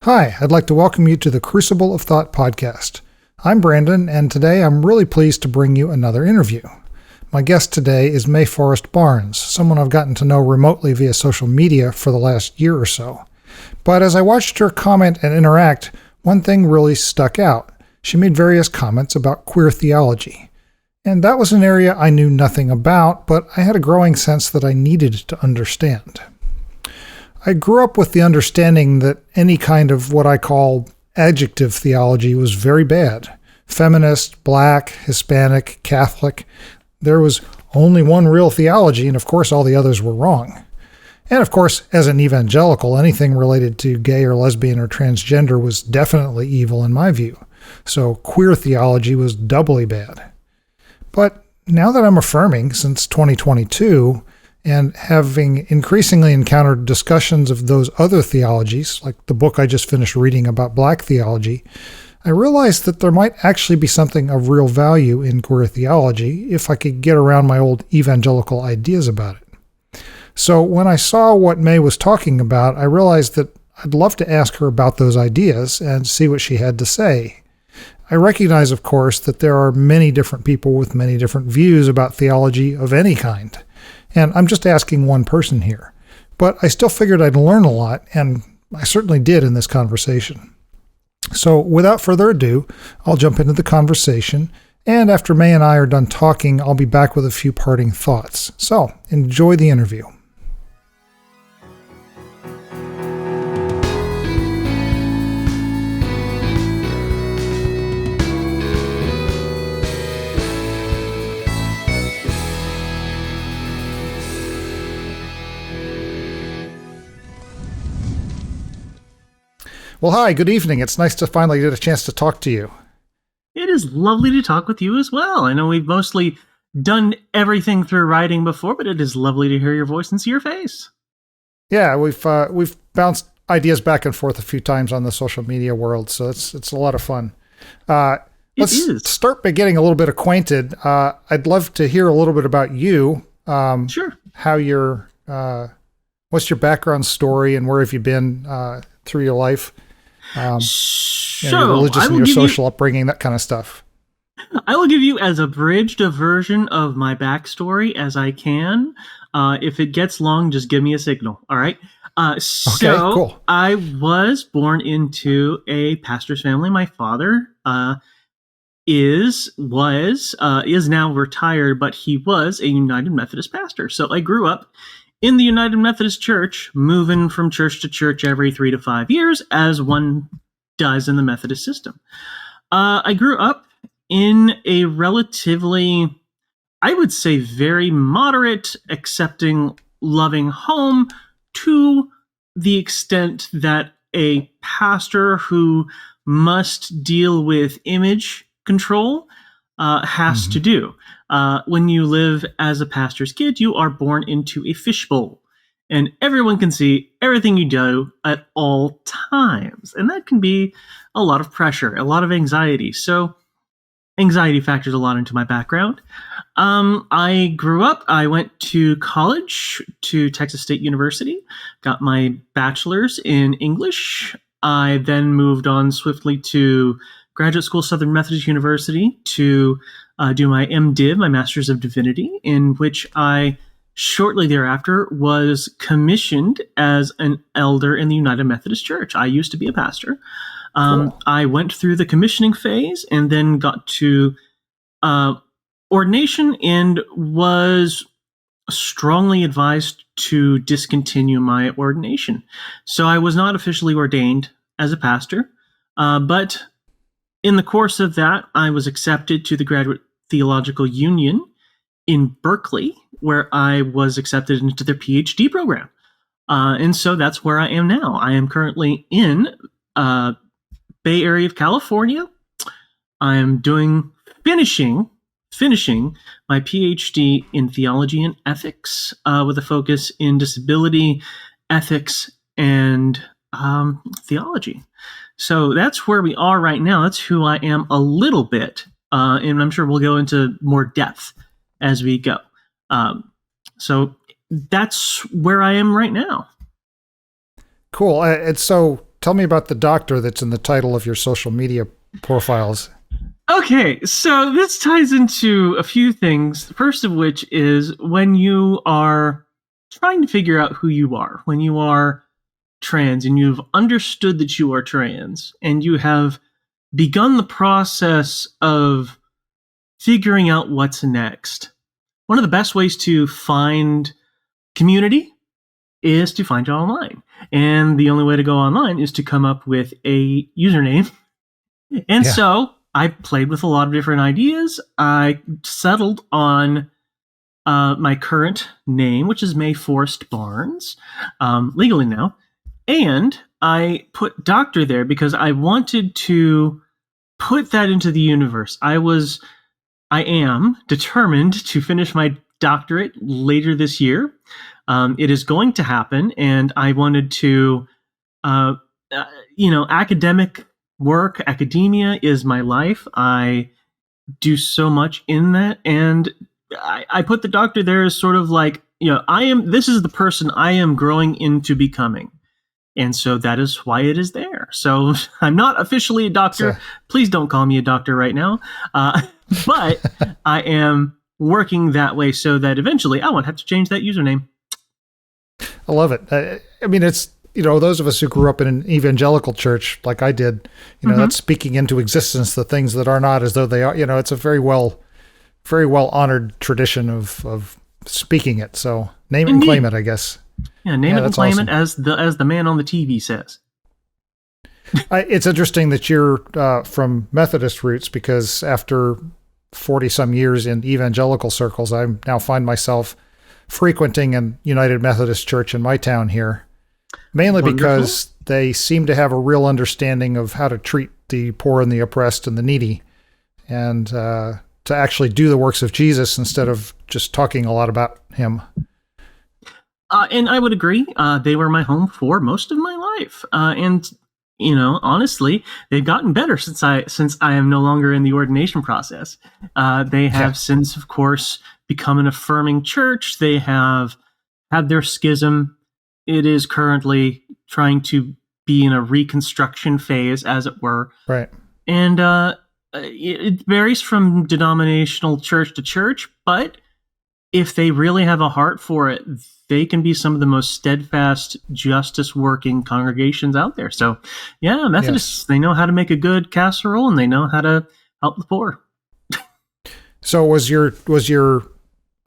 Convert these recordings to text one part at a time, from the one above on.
Hi, I'd like to welcome you to the Crucible of Thought podcast. I'm Brandon, and today I'm really pleased to bring you another interview. My guest today is May Forrest Barnes, someone I've gotten to know remotely via social media for the last year or so. But as I watched her comment and interact, one thing really stuck out. She made various comments about queer theology. And that was an area I knew nothing about, but I had a growing sense that I needed to understand. I grew up with the understanding that any kind of what I call adjective theology was very bad. Feminist, black, Hispanic, Catholic. There was only one real theology, and of course all the others were wrong. And of course, as an evangelical, anything related to gay or lesbian or transgender was definitely evil in my view. So queer theology was doubly bad. But now that I'm affirming since 2022, and having increasingly encountered discussions of those other theologies, like the book I just finished reading about black theology, I realized that there might actually be something of real value in queer theology if I could get around my old evangelical ideas about it. So when I saw what May was talking about, I realized that I'd love to ask her about those ideas and see what she had to say. I recognize, of course, that there are many different people with many different views about theology of any kind. And I'm just asking one person here. But I still figured I'd learn a lot, and I certainly did in this conversation. So without further ado, I'll jump into the conversation, and after May and I are done talking, I'll be back with a few parting thoughts. So enjoy the interview. Well, hi, good evening. It's nice to finally get a chance to talk to you. It is lovely to talk with you as well. I know we've mostly done everything through writing before, but it is lovely to hear your voice and see your face. Yeah, we've bounced ideas back and forth a few times on the social media world, so it's a lot of fun. Let's start by getting a little bit acquainted. I'd love to hear a little bit about you. Sure. What's your background story and where have you been through your life? Your religious and your social upbringing, that kind of stuff. I will give you as abridged a version of my backstory as I can. If it gets long, just give me a signal. All right. Okay, cool. I was born into a pastor's family. My father is now retired, but he was a United Methodist pastor. So I grew up in the United Methodist Church, moving from church to church every 3 to 5 years, as one does in the Methodist system. I grew up in a relatively, I would say, very moderate, accepting, loving home, to the extent that a pastor who must deal with image control has to do. When you live as a pastor's kid, you are born into a fishbowl, and everyone can see everything you do at all times. And that can be a lot of pressure, a lot of anxiety. So anxiety factors a lot into my background. I grew up, I went to college, to Texas State University, got my bachelor's in English. I then moved on swiftly to graduate school, Southern Methodist University, to do my MDiv, my Master's of Divinity, in which I shortly thereafter was commissioned as an elder in the United Methodist Church. I used to be a pastor. Cool. I went through the commissioning phase and then got to ordination and was strongly advised to discontinue my ordination. So I was not officially ordained as a pastor, but in the course of that, I was accepted to the Graduate Theological Union in Berkeley, where I was accepted into their PhD program. And so that's where I am now. I am currently in Bay Area of California. I am finishing my PhD in theology and ethics with a focus in disability, ethics, and theology. So that's where we are right now. That's who I am a little bit. And I'm sure we'll go into more depth as we go. So that's where I am right now. Cool. It's so tell me about the doctor that's in the title of your social media profiles. Okay, so this ties into a few things. The first of which is when you are trying to figure out who you are, when you are trans and you've understood that you are trans and you have begun the process of figuring out what's next. One of the best ways to find community is to find it online. And the only way to go online is to come up with a username. And so I played with a lot of different ideas. I settled on my current name, which is May Forrest Barnes, legally now. And I put doctor there because I wanted to put that into the universe. I am determined to finish my doctorate later this year. It is going to happen, and I wanted to, academic work, academia is my life. I do so much in that, and I put the doctor there as sort of like, this is the person I am growing into becoming. And so that is why it is there. So I'm not officially a doctor. Sure. Please don't call me a doctor right now. But I am working that way so that eventually I won't have to change that username. I love it. I mean, it's, those of us who grew up in an evangelical church like I did, that's speaking into existence the things that are not as though they are. It's a very well honored tradition of speaking it. So name it and claim it, I guess. Yeah, name it and claim it, as the man on the TV says. It's interesting that you're from Methodist roots, because after 40-some years in evangelical circles, I now find myself frequenting an United Methodist church in my town here, mainly because they seem to have a real understanding of how to treat the poor and the oppressed and the needy, and to actually do the works of Jesus instead of just talking a lot about him. And I would agree. They were my home for most of my life. And honestly, they've gotten better since I am no longer in the ordination process. They have since, of course, become an affirming church. They have had their schism. It is currently trying to be in a reconstruction phase, as it were. Right. And it varies from denominational church to church, but if they really have a heart for it, they can be some of the most steadfast, justice-working congregations out there. So, yeah, Methodists, They know how to make a good casserole, and they know how to help the poor. So was your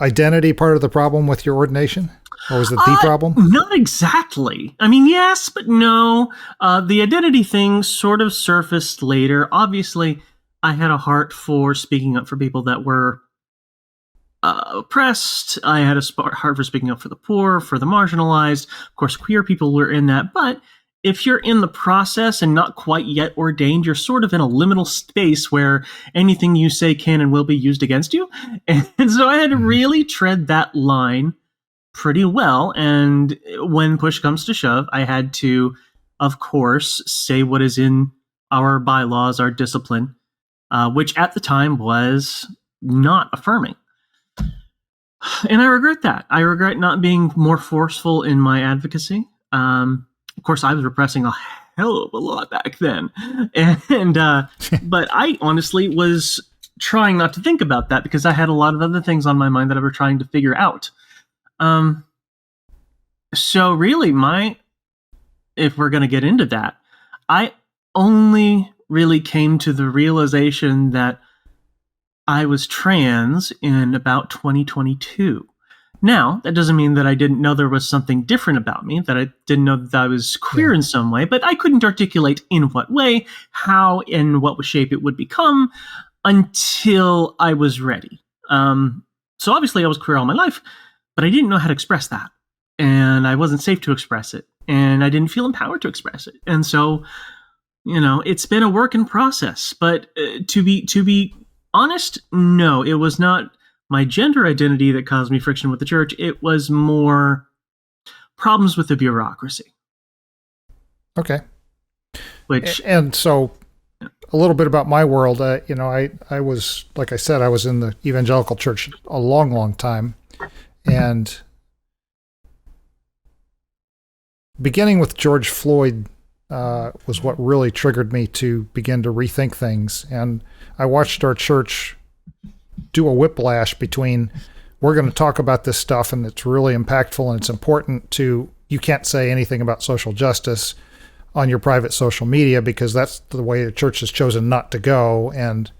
identity part of the problem with your ordination? Or was it the problem? Not exactly. I mean, yes, but no. The identity thing sort of surfaced later. Obviously, I had a heart for speaking up for people that were oppressed. I had a heart for speaking up for the poor, for the marginalized. Of course, queer people were in that. But if you're in the process and not quite yet ordained, you're sort of in a liminal space where anything you say can and will be used against you. And so I had to really tread that line pretty well. And when push comes to shove, I had to, of course, say what is in our bylaws, our discipline, which at the time was not affirming. And I regret that. I regret not being more forceful in my advocacy. Of course, I was repressing a hell of a lot back then. And but I honestly was trying not to think about that because I had a lot of other things on my mind that I was trying to figure out. So really, if we're going to get into that, I only really came to the realization that I was trans in about 2022. Now, that doesn't mean that I didn't know there was something different about me, that I didn't know that I was queer in some way, but I couldn't articulate in what way, how, in what shape it would become until I was ready. So obviously I was queer all my life, but I didn't know how to express that. And I wasn't safe to express it. And I didn't feel empowered to express it. And so, it's been a work in process. But to be honest, no, it was not my gender identity that caused me friction with the church. It was more problems with the bureaucracy. Okay. And so a little bit about my world. I was, like I said, I was in the evangelical church a long, long time. And beginning with George Floyd was what really triggered me to begin to rethink things. And I watched our church do a whiplash between, we're going to talk about this stuff and it's really impactful and it's important, to, you can't say anything about social justice on your private social media because that's the way the church has chosen not to go. And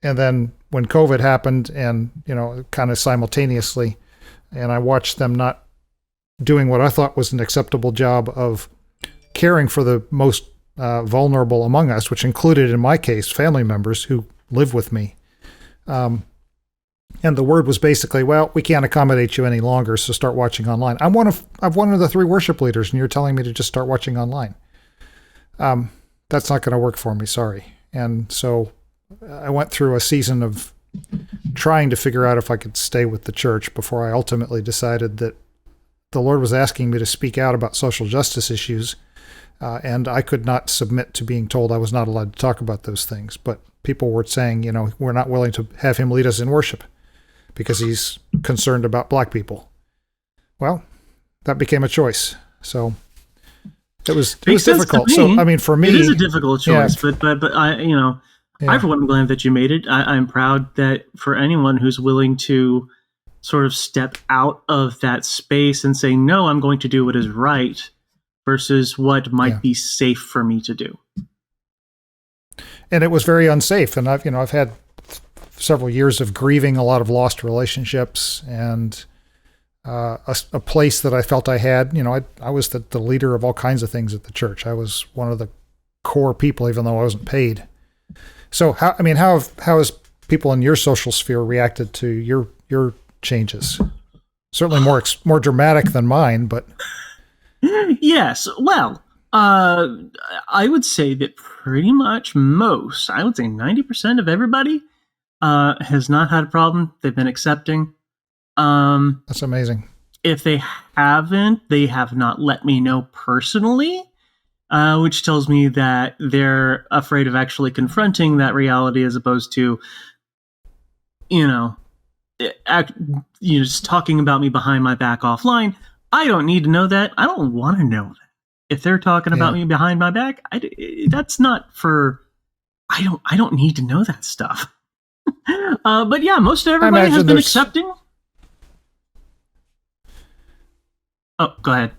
then when COVID happened, and, kind of simultaneously, and I watched them not doing what I thought was an acceptable job of caring for the most vulnerable among us, which included, in my case, family members who live with me. And the word was basically, well, we can't accommodate you any longer, so start watching online. I'm one of the 3 worship leaders, and you're telling me to just start watching online. That's not going to work for me, sorry. And so I went through a season of trying to figure out if I could stay with the church before I ultimately decided that the Lord was asking me to speak out about social justice issues, and I could not submit to being told I was not allowed to talk about those things. But people were saying, we're not willing to have him lead us in worship because he's concerned about black people. Well, that became a choice. So it was difficult. So, I mean, for me, it is a difficult choice, but I, for one, am glad that you made it. I'm proud that for anyone who's willing to sort of step out of that space and say, no, I'm going to do what is right versus what might be safe for me to do. And it was very unsafe. And I've had several years of grieving a lot of lost relationships, and a place that I felt I had. I was the leader of all kinds of things at the church. I was one of the core people, even though I wasn't paid. So how has people in your social sphere reacted to your changes? Certainly more dramatic than mine, but yes. Well, I would say that pretty much I would say 90% of everybody has not had a problem. They've been accepting. That's amazing. If they haven't, they have not let me know personally, which tells me that they're afraid of actually confronting that reality as opposed to, just talking about me behind my back offline. I don't need to know that. I don't want to know that. If they're talking about me behind my back, that's not for. I don't need to know that stuff. But yeah, most everybody has been accepting. Oh, go ahead.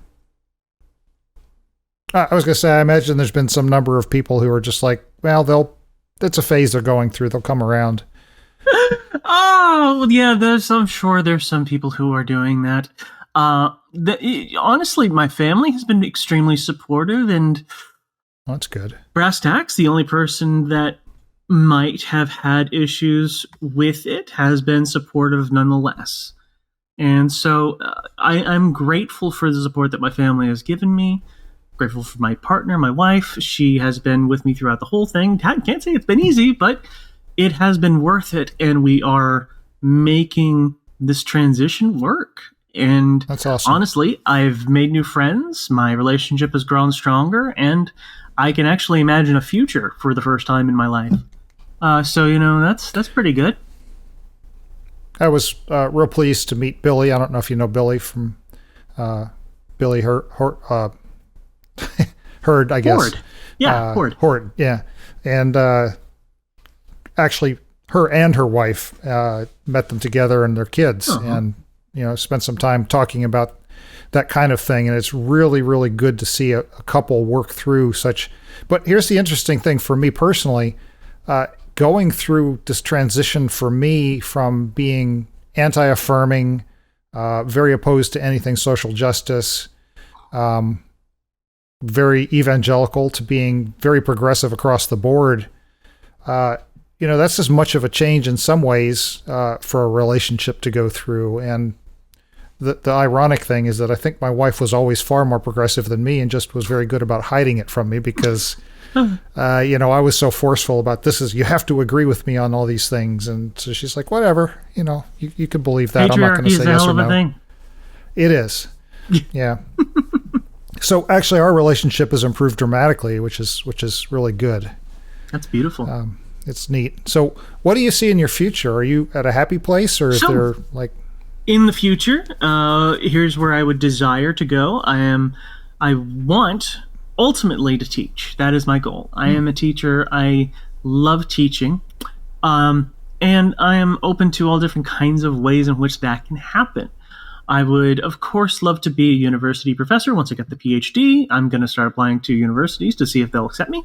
I was going to say, I imagine there's been some number of people who are just like, well, it's a phase they're going through. They'll come around. Oh, yeah, I'm sure there's some people who are doing that. Honestly, my family has been extremely supportive, and that's good. Brass tacks, the only person that might have had issues with it has been supportive nonetheless. And so I'm grateful for the support that my family has given me. Grateful for my partner, my wife. She has been with me throughout the whole thing. I can't say it's been easy, but it has been worth it, and we are making this transition work. And that's awesome. Honestly, I've made new friends. My relationship has grown stronger, and I can actually imagine a future for the first time in my life. So that's pretty good. I was real pleased to meet Billy. I don't know if you know Billy from Billy Heard, I guess. Horde. Yeah, Horde, yeah. And actually, her and her wife met them together and their kids, and spent some time talking about that kind of thing. And it's really, really good to see a couple work through such. But here's the interesting thing for me personally. Going through this transition for me from being anti-affirming, very opposed to anything social justice, very evangelical, to being very progressive across the board, that's as much of a change in some ways for a relationship to go through. And the ironic thing is that I think my wife was always far more progressive than me and just was very good about hiding it from me because I was so forceful about you have to agree with me on all these things. And so she's like, whatever, you can believe that. I'm not going to say yes or no. Thing. It is. Yeah. So actually our relationship has improved dramatically, which is really good. That's beautiful. It's neat. So what do you see in your future? Are you at a happy place, or is there like... In the future, here's where I would desire to go. I am I want ultimately to teach. That is my goal. I am a teacher. I love teaching. And I am open to all different kinds of ways in which that can happen. I would, of course, love to be a university professor. Once I get the PhD, I'm going to start applying to universities to see if they'll accept me.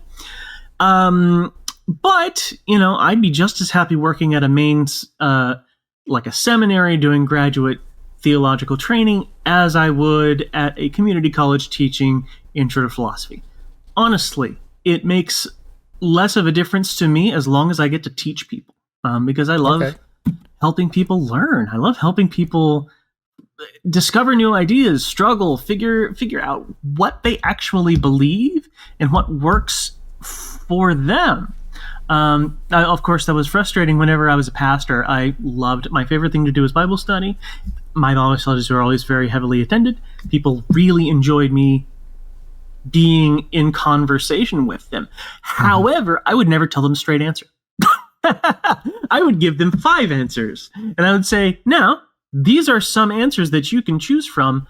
But, I'd be just as happy working at a like a seminary doing graduate theological training as I would at a community college teaching intro to philosophy. Honestly, it makes less of a difference to me as long as I get to teach people, because I love helping people learn. I love helping people discover new ideas, struggle, figure out what they actually believe and what works for them. Of course, that was frustrating whenever I was a pastor. My favorite thing to do was Bible study. My Bible studies were always very heavily attended. People really enjoyed me being in conversation with them. However, I would never tell them a straight answer. I would give them 5 answers. And I would say, now, these are some answers that you can choose from.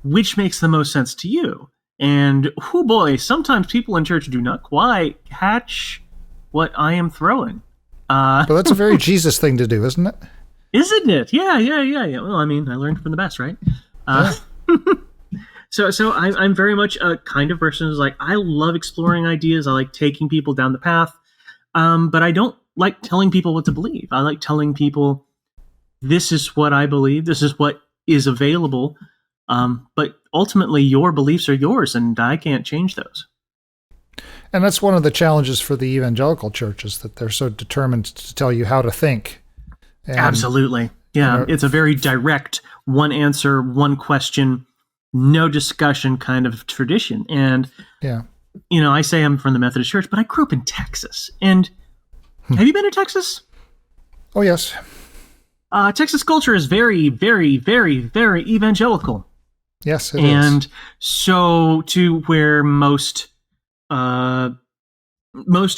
Which makes the most sense to you? And, oh boy, sometimes people in church do not quite catch what I am throwing. But that's a very Jesus thing to do, isn't it? Isn't it? Yeah. Well, I learned from the best, right? So I'm very much a kind of person who's like, I love exploring ideas. I like taking people down the path. But I don't like telling people what to believe. I like telling people, this is what I believe. This is what is available. But ultimately, your beliefs are yours, and I can't change those. And that's one of the challenges for the evangelical churches, that they're so determined to tell you how to think. And, absolutely. Yeah, it's a very direct, one answer, one question, no discussion kind of tradition. And, I say I'm from the Methodist Church, but I grew up in Texas. And have you been to Texas? Oh, yes. Texas culture is very, very, very, very evangelical. Yes, it is. And so to where most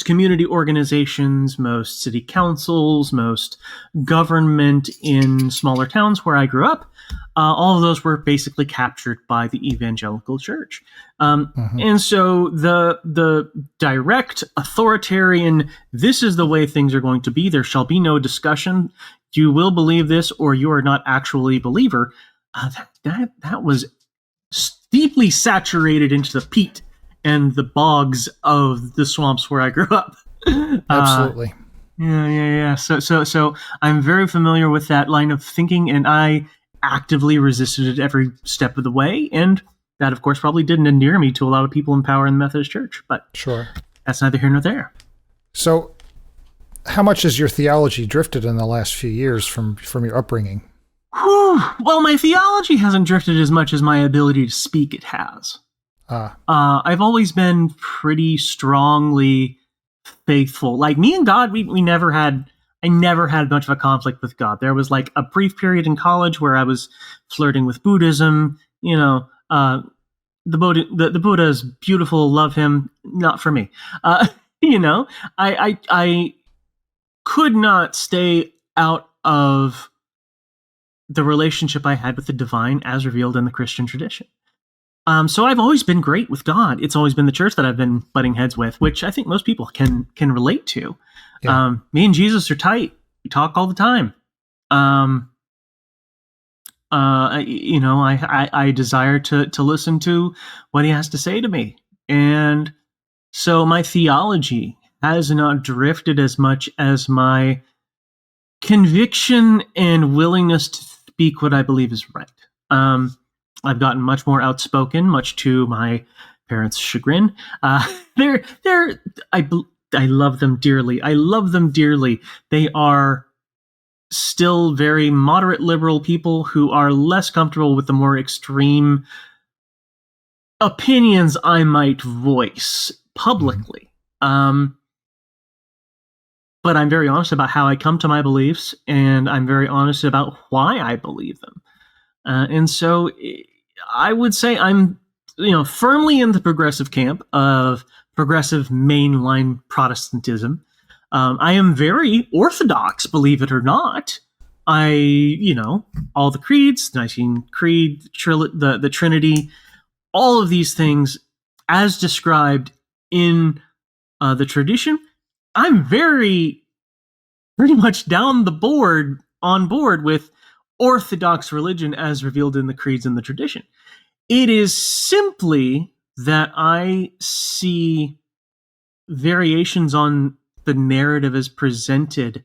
community organizations, most city councils, most government in smaller towns where I grew up, all of those were basically captured by the evangelical church. And so the direct authoritarian, this is the way things are going to be, there shall be no discussion, you will believe this or you are not actually a believer, that was deeply saturated into the peat and the bogs of the swamps where I grew up. Absolutely. Yeah. So I'm very familiar with that line of thinking, and I actively resisted it every step of the way. And that, of course, probably didn't endear me to a lot of people in power in the Methodist Church. But sure, that's neither here nor there. So how much has your theology drifted in the last few years from your upbringing? Well, my theology hasn't drifted as much as my ability to speak it has. I've always been pretty strongly faithful. Like me and God, I never had much of a conflict with God. There was like a brief period in college where I was flirting with Buddhism. The Buddha is beautiful, love him, not for me. I could not stay out of the relationship I had with the divine as revealed in the Christian tradition. So I've always been great with God. It's always been the church that I've been butting heads with, which I think most people can relate to. Yeah. Me and Jesus are tight. We talk all the time. I desire to listen to what he has to say to me. And so my theology has not drifted as much as my conviction and willingness to speak what I believe is right. I've gotten much more outspoken, much to my parents' chagrin. I love them dearly. I love them dearly. They are still very moderate liberal people who are less comfortable with the more extreme opinions I might voice publicly. But I'm very honest about how I come to my beliefs, and I'm very honest about why I believe them. And so I would say I'm, firmly in the progressive camp of progressive mainline Protestantism. I am very orthodox, believe it or not. All the creeds, Nicene Creed, the Trinity, all of these things as described in the tradition, I'm pretty much on board with Orthodox religion as revealed in the creeds and the tradition. It is simply that I see variations on the narrative as presented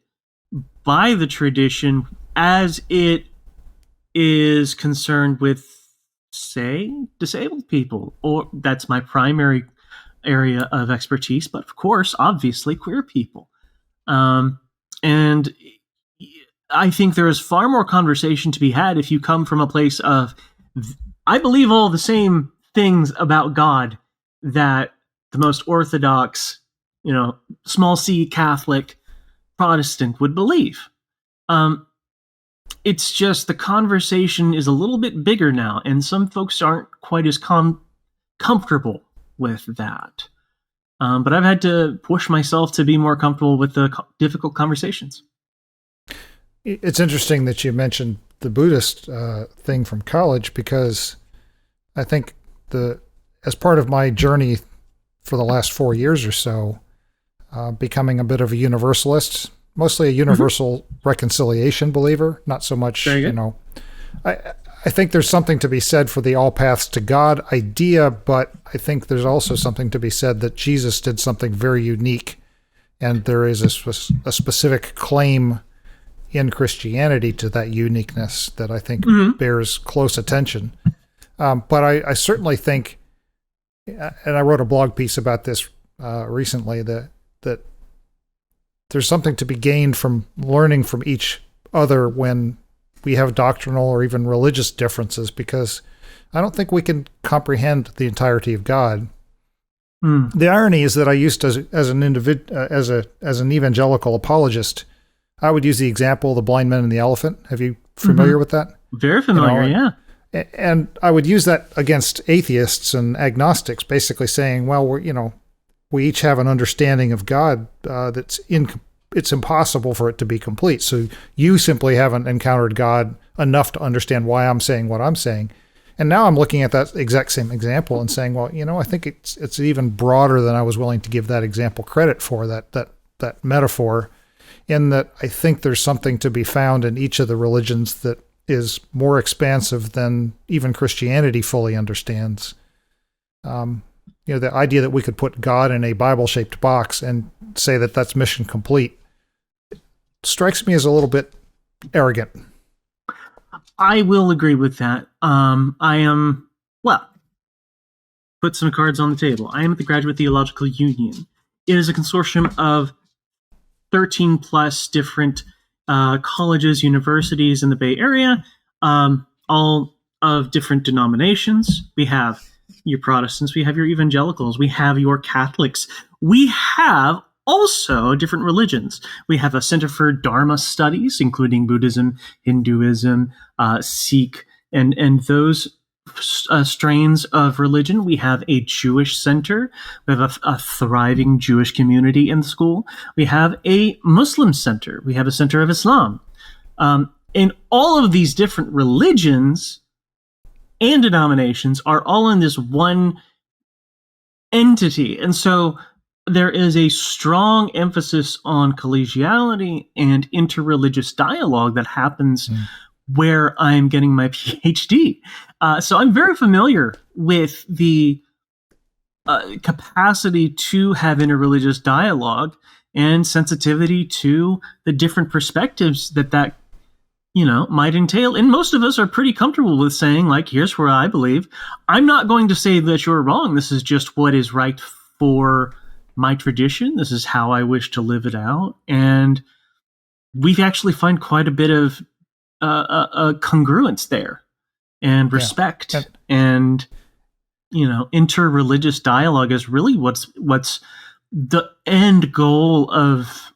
by the tradition as it is concerned with, say, disabled people, or that's my primary area of expertise, but of course, obviously, queer people. And I think there is far more conversation to be had if you come from a place of, I believe all the same things about God that the most orthodox, small c Catholic Protestant would believe. It's just the conversation is a little bit bigger now, and some folks aren't quite as comfortable with that. But I've had to push myself to be more comfortable with the difficult conversations. It's interesting that you mentioned the Buddhist thing from college, because I think as part of my journey for the last 4 years or so, becoming a bit of a universalist, mostly a universal reconciliation believer, not so much, I think there's something to be said for the all paths to God idea, but I think there's also something to be said that Jesus did something very unique, and there is a specific claim in Christianity to that uniqueness that I think bears close attention. But I certainly think, and I wrote a blog piece about this recently, that there's something to be gained from learning from each other when we have doctrinal or even religious differences, because I don't think we can comprehend the entirety of God. The irony is that I used to, as an evangelical apologist, I would use the example of the blind man and the elephant. Have you familiar with that? Very familiar, yeah. And I would use that against atheists and agnostics, basically saying, well, we each have an understanding of God it's impossible for it to be complete. So you simply haven't encountered God enough to understand why I'm saying what I'm saying. And now I'm looking at that exact same example and saying, well, I think it's even broader than I was willing to give that example credit for, that metaphor, in that I think there's something to be found in each of the religions that is more expansive than even Christianity fully understands. The idea that we could put God in a Bible-shaped box and say that that's mission complete strikes me as a little bit arrogant. I will agree with that. Put some cards on the table. I am at the Graduate Theological Union. It is a consortium of 13 plus different colleges, universities in the Bay Area, all of different denominations. We have your Protestants, we have your evangelicals, we have your Catholics, we have also different religions. We have a Center for Dharma Studies, including Buddhism, Hinduism, Sikh, and those strains of religion. We have a Jewish center. We have a thriving Jewish community in the school. We have a Muslim center. We have a center of Islam. And all of these different religions and denominations are all in this one entity. And so there is a strong emphasis on collegiality and interreligious dialogue that happens where I'm getting my PhD. So I'm very familiar with the capacity to have interreligious dialogue and sensitivity to the different perspectives that might entail. And most of us are pretty comfortable with saying, like, here's where I believe. I'm not going to say that you're wrong. This is just what is right for my tradition. This is how I wish to live it out. And we actually find quite a bit of congruence there and respect. Yeah. And interreligious dialogue is really what's the end goal of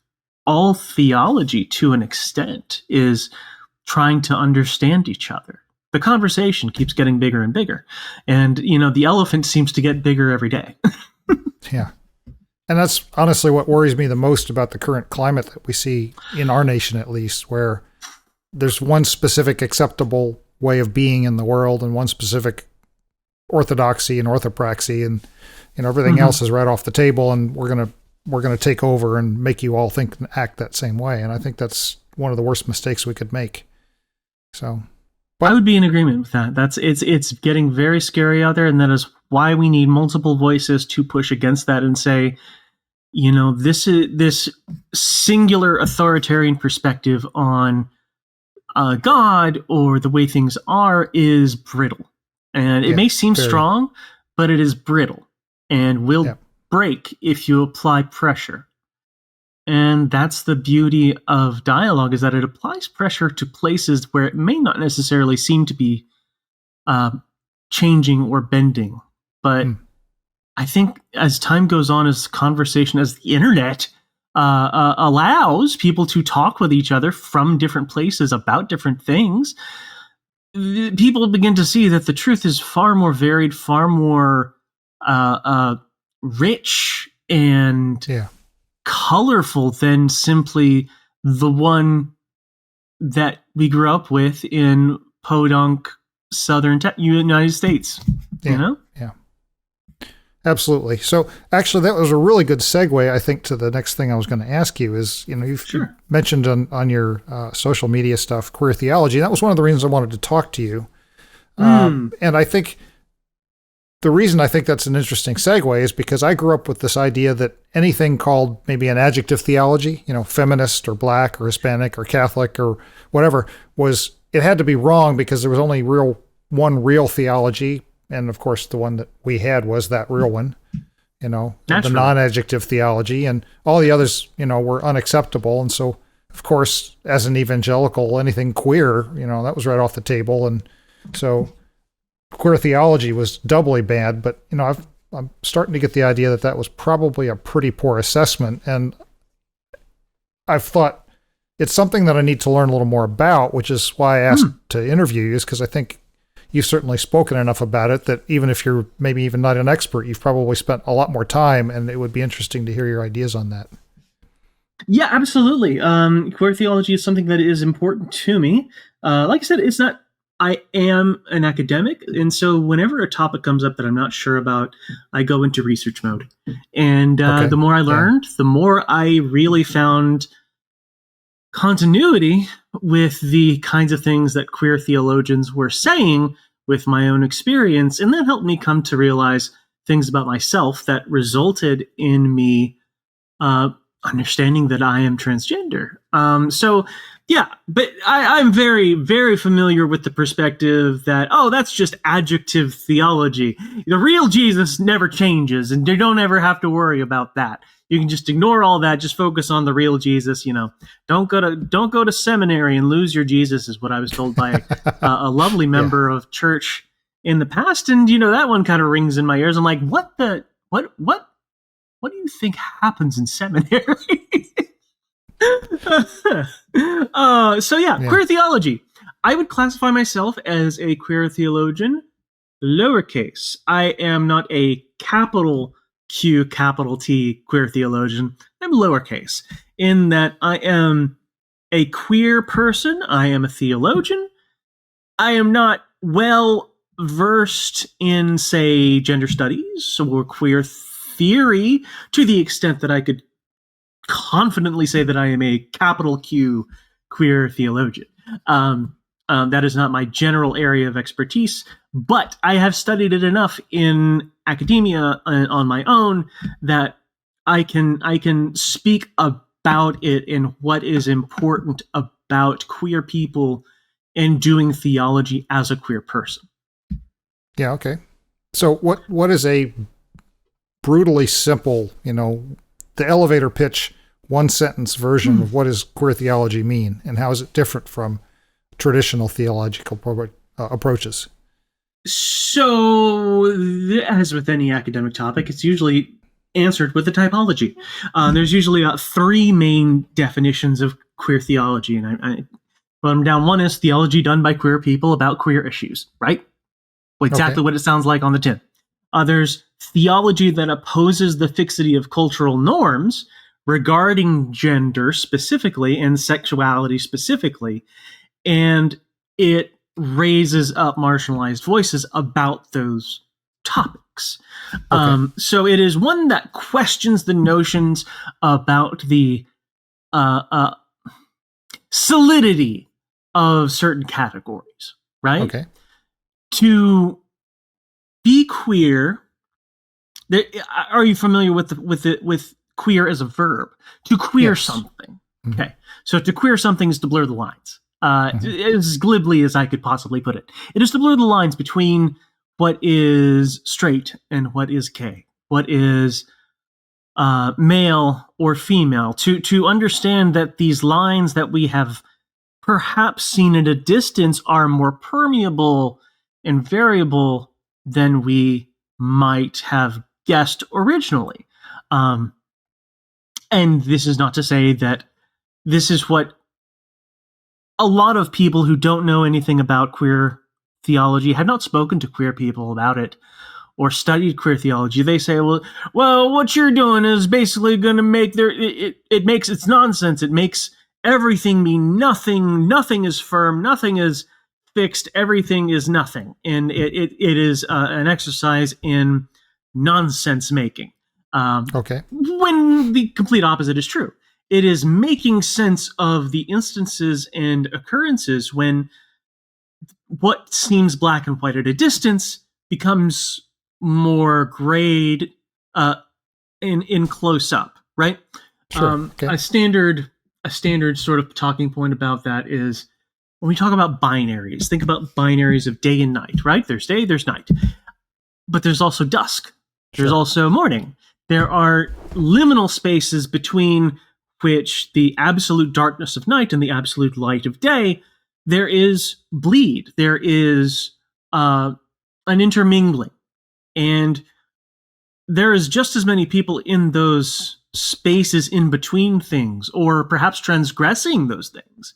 all theology, to an extent, is trying to understand each other. The conversation keeps getting bigger and bigger, and the elephant seems to get bigger every day. Yeah. And that's honestly what worries me the most about the current climate that we see in our nation, at least, where there's one specific acceptable way of being in the world and one specific orthodoxy and orthopraxy, and everything else is right off the table, and we're gonna take over and make you all think and act that same way. And I think that's one of the worst mistakes we could make. So, I would be in agreement with that. It's getting very scary out there, and that is why we need multiple voices to push against that and say, this singular authoritarian perspective on God or the way things are is brittle, and it may seem strong, but it is brittle and will break if you apply pressure. And that's the beauty of dialogue, is that it applies pressure to places where it may not necessarily seem to be changing or bending. But I think as time goes on, as conversation, as the internet allows people to talk with each other from different places about different things, people begin to see that the truth is far more varied, far more rich and colorful than simply the one that we grew up with in podunk southern United States. Yeah. Absolutely. So actually, that was a really good segue, I think, to the next thing I was going to ask you is, you've mentioned on your social media stuff, queer theology. That was one of the reasons I wanted to talk to you. And I think the reason I think that's an interesting segue is because I grew up with this idea that anything called maybe an adjective theology, feminist or black or Hispanic or Catholic or whatever, it had to be wrong because there was only one real theology. And of course, the one that we had was that real one, the non-adjective theology, and all the others, were unacceptable. And so, of course, as an evangelical, anything queer, that was right off the table. And so queer theology was doubly bad. But, I'm starting to get the idea that was probably a pretty poor assessment. And I've thought it's something that I need to learn a little more about, which is why I asked to interview you, is because I think you've certainly spoken enough about it that even if you're maybe even not an expert, you've probably spent a lot more time, and it would be interesting to hear your ideas on that. Yeah, absolutely. Queer theology is something that is important to me. Like I said, I am an academic, and so whenever a topic comes up that I'm not sure about, I go into research mode. And the more I learned, the more I really found continuity with the kinds of things that queer theologians were saying with my own experience, and that helped me come to realize things about myself that resulted in me understanding that I am transgender. But I'm very, very familiar with the perspective that, that's just adjective theology. The real Jesus never changes, and you don't ever have to worry about that. You can just ignore all that. Just focus on the real Jesus. Don't go to seminary and lose your Jesus, is what I was told by a lovely member of church in the past. And that one kind of rings in my ears. I'm like, what do you think happens in seminary? Queer theology. I would classify myself as a queer theologian, lowercase. I am not a capital Q, capital T queer theologian. I'm lowercase, in that I am a queer person. I am a theologian. I am not well versed in, say, gender studies or queer theory to the extent that I could confidently say that I am a capital Q queer theologian. That is not my general area of expertise, but I have studied it enough in academia on my own that I can speak about it and what is important about queer people and doing theology as a queer person. Yeah, okay. So what is a brutally simple, the elevator pitch, one sentence version of what does queer theology mean, and how is it different from traditional theological approaches? So, as with any academic topic, it's usually answered with a typology. There's usually three main definitions of queer theology, and I put them down. One is theology done by queer people about queer issues, right? Exactly what it sounds like on the tin. There's theology that opposes the fixity of cultural norms regarding gender specifically and sexuality specifically, and it raises up marginalized voices about those topics. So it is one that questions the notions about the solidity of certain categories, right? Okay. To be queer, are you familiar with queer as a verb? To queer something. Mm-hmm. Okay. So to queer something is to blur the lines. As glibly as I could possibly put it. It is to blur the lines between what is straight and what is gay, what is male or female, to understand that these lines that we have perhaps seen at a distance are more permeable and variable than we might have guessed originally. And this is not to say that this is what a lot of people who don't know anything about queer theology, have not spoken to queer people about it or studied queer theology. They say, well, what you're doing is basically going to make it's nonsense. It makes everything mean nothing. Nothing is firm. Nothing is fixed. Everything is nothing. And it is an exercise in nonsense making. When the complete opposite is true. It is making sense of the instances and occurrences when what seems black and white at a distance becomes more grayed in close up, right? Sure. A standard sort of talking point about that is when we talk about binaries. Think about binaries of day and night, right? There's day, there's night, but there's also dusk. There's also morning. There are liminal spaces between which the absolute darkness of night and the absolute light of day, there is bleed. There is an intermingling. And there is just as many people in those spaces in between things, or perhaps transgressing those things,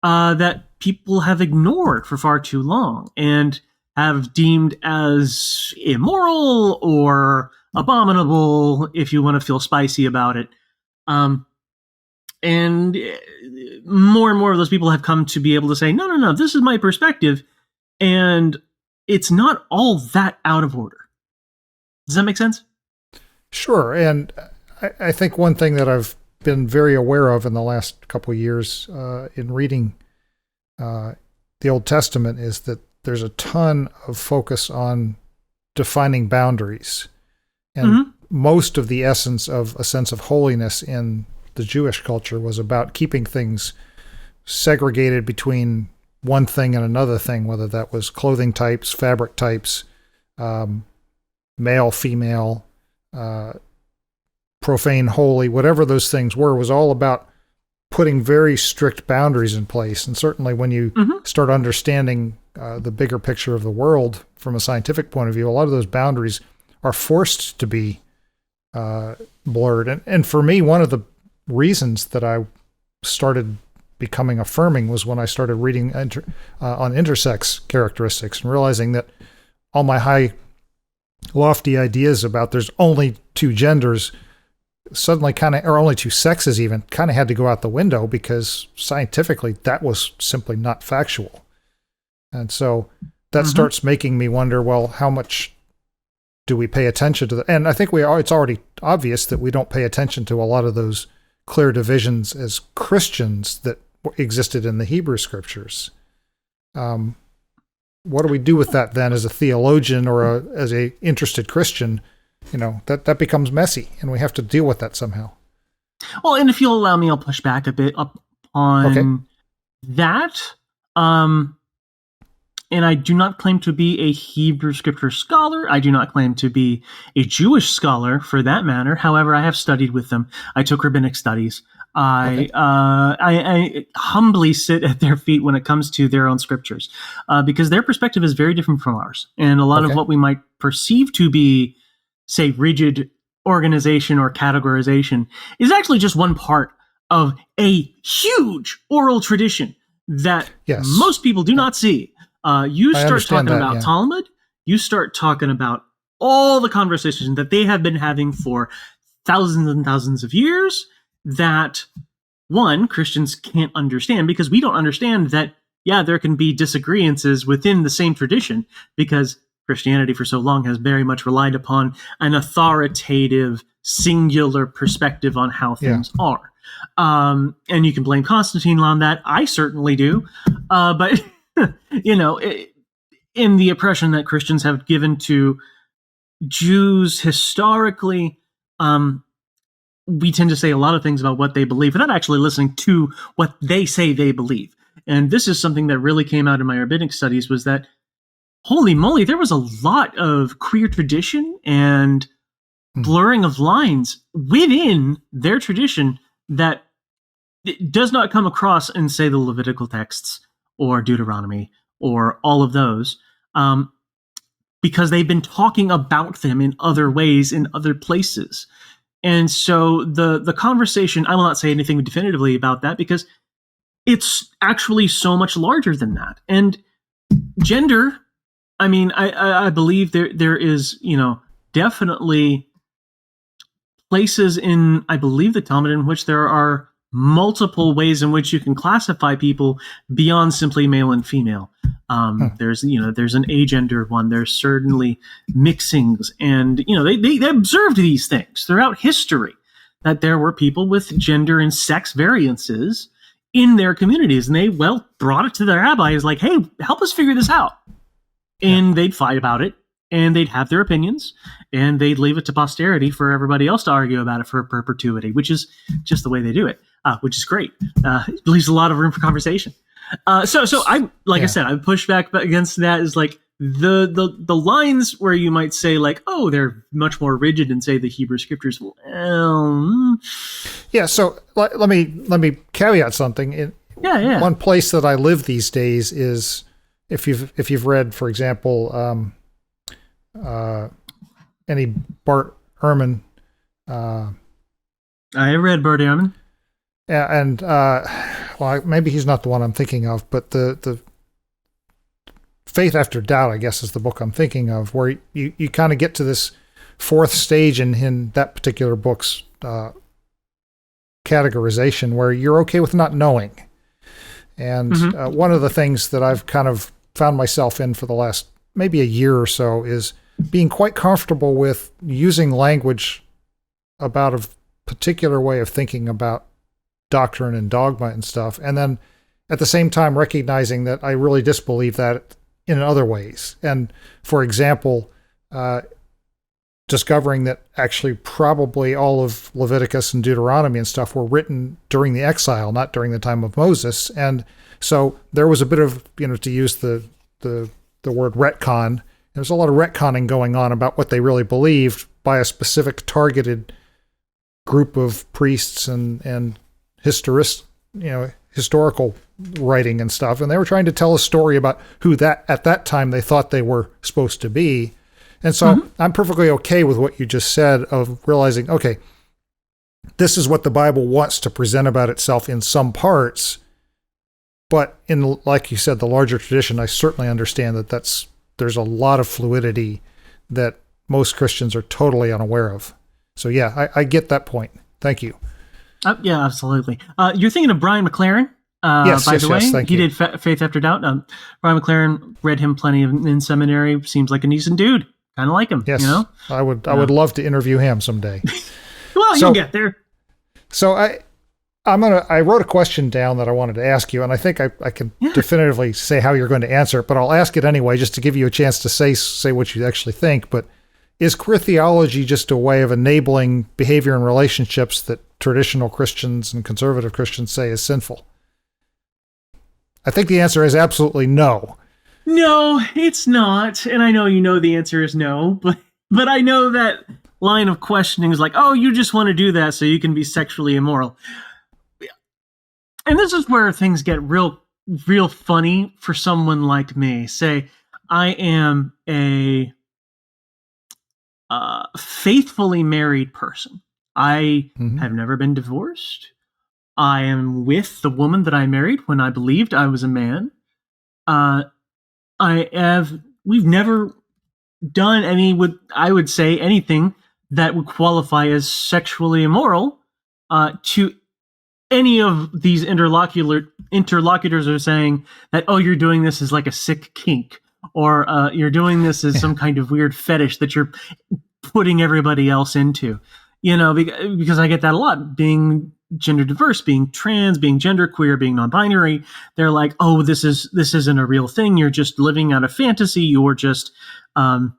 that people have ignored for far too long and have deemed as immoral or abominable, if you want to feel spicy about it. And more of those people have come to be able to say, no, this is my perspective, and it's not all that out of order. Does that make sense? Sure. And I think one thing that I've been very aware of in the last couple of years in reading the Old Testament is that there's a ton of focus on defining boundaries. And most of the essence of a sense of holiness in the Jewish culture was about keeping things segregated between one thing and another thing, whether that was clothing types, fabric types, male, female, profane, holy, whatever those things were, was all about putting very strict boundaries in place. And certainly when you start understanding the bigger picture of the world from a scientific point of view, a lot of those boundaries are forced to be blurred. And for me, one of the reasons that I started becoming affirming was when I started reading on intersex characteristics and realizing that all my high, lofty ideas about there's only two genders suddenly or only two sexes even, kind of had to go out the window because scientifically that was simply not factual. And so that starts making me wonder, well, how much do we pay attention to and I think it's already obvious that we don't pay attention to a lot of those clear divisions as Christians that existed in the Hebrew scriptures. What do we do with that then as a theologian or as a interested Christian? That becomes messy, and we have to deal with that somehow. Well, and if you'll allow me, I'll push back a bit up on that. And I do not claim to be a Hebrew scripture scholar. I do not claim to be a Jewish scholar, for that matter. However, I have studied with them. I took rabbinic studies. I humbly sit at their feet when it comes to their own scriptures, because their perspective is very different from ours. And a lot of what we might perceive to be, say, rigid organization or categorization is actually just one part of a huge oral tradition that most people do not see. You start talking about Talmud, you start talking about all the conversations that they have been having for thousands and thousands of years that, one, Christians can't understand, because we don't understand that, there can be disagreements within the same tradition, because Christianity for so long has very much relied upon an authoritative, singular perspective on how things are. And you can blame Constantine on that. I certainly do. But, in the oppression that Christians have given to Jews historically, we tend to say a lot of things about what they believe without actually listening to what they say they believe. And this is something that really came out in my rabbinic studies, was that, holy moly, there was a lot of queer tradition and blurring of lines within their tradition that does not come across in, say, the Levitical texts or Deuteronomy or all of those, because they've been talking about them in other ways in other places. And so the conversation, I will not say anything definitively about that, because it's actually so much larger than that. And gender, I mean, I believe there is, definitely places in, I believe, the Talmud in which there are multiple ways in which you can classify people beyond simply male and female. There's an agender one. There's certainly mixings, and they observed these things throughout history, that there were people with gender and sex variances in their communities, and they brought it to their rabbis like, hey, help us figure this out. And they'd fight about it, and they'd have their opinions, and they'd leave it to posterity for everybody else to argue about it for perpetuity, which is just the way they do it, which is great. It leaves a lot of room for conversation. So I, I said, I push back against that, is like the lines where you might say like, oh, they're much more rigid than, say, the Hebrew scriptures. Yeah. So let me caveat something. One place that I live these days is, if you've read, for example, any Bart Ehrman. I read Bart Ehrman. Yeah, and maybe he's not the one I'm thinking of, but the Faith After Doubt, I guess, is the book I'm thinking of, where you kind of get to this fourth stage in that particular book's categorization, where you're okay with not knowing. And one of the things that I've kind of found myself in for the last maybe a year or so is being quite comfortable with using language about a particular way of thinking about doctrine and dogma and stuff, and then at the same time recognizing that I really disbelieve that in other ways. And for example, discovering that actually probably all of Leviticus and Deuteronomy and stuff were written during the exile, not during the time of Moses. And so there was a bit of, to use the word retcon, there's a lot of retconning going on about what they really believed by a specific targeted group of priests and historical writing and stuff. And they were trying to tell a story about who that at that time they thought they were supposed to be. And so I'm perfectly okay with what you just said, of realizing, okay, this is what the Bible wants to present about itself in some parts. But in, like you said, the larger tradition, I certainly understand that there's a lot of fluidity that most Christians are totally unaware of. So yeah, I get that point. Thank you. Yeah, absolutely. You're thinking of Brian McLaren, yes, by the way. Thank he you. did Faith After Doubt. Brian McLaren, read him plenty in seminary. Seems like a decent dude. Kind of like him. Yes, I would love to interview him someday. Well, you'll get there. So I wrote a question down that I wanted to ask you, and I think I can definitively say how you're going to answer it, but I'll ask it anyway just to give you a chance to say what you actually think. But is queer theology just a way of enabling behavior and relationships that traditional Christians and conservative Christians say is sinful? I think the answer is absolutely no. No, it's not. And I know the answer is no, but I know that line of questioning is like, oh, you just want to do that so you can be sexually immoral. And this is where things get real funny for someone like me. Say, I am a faithfully married person. I have never been divorced. I am with the woman that I married when I believed I was a man. We've never done I would say anything that would qualify as sexually immoral to any of these interlocutors are saying that, oh, you're doing this as like a sick kink, or you're doing this as some kind of weird fetish that you're putting everybody else into. Because I get that a lot, being gender diverse, being trans, being genderqueer, being non-binary. They're like, oh, this isn't a real thing. You're just living out a fantasy. You're just, all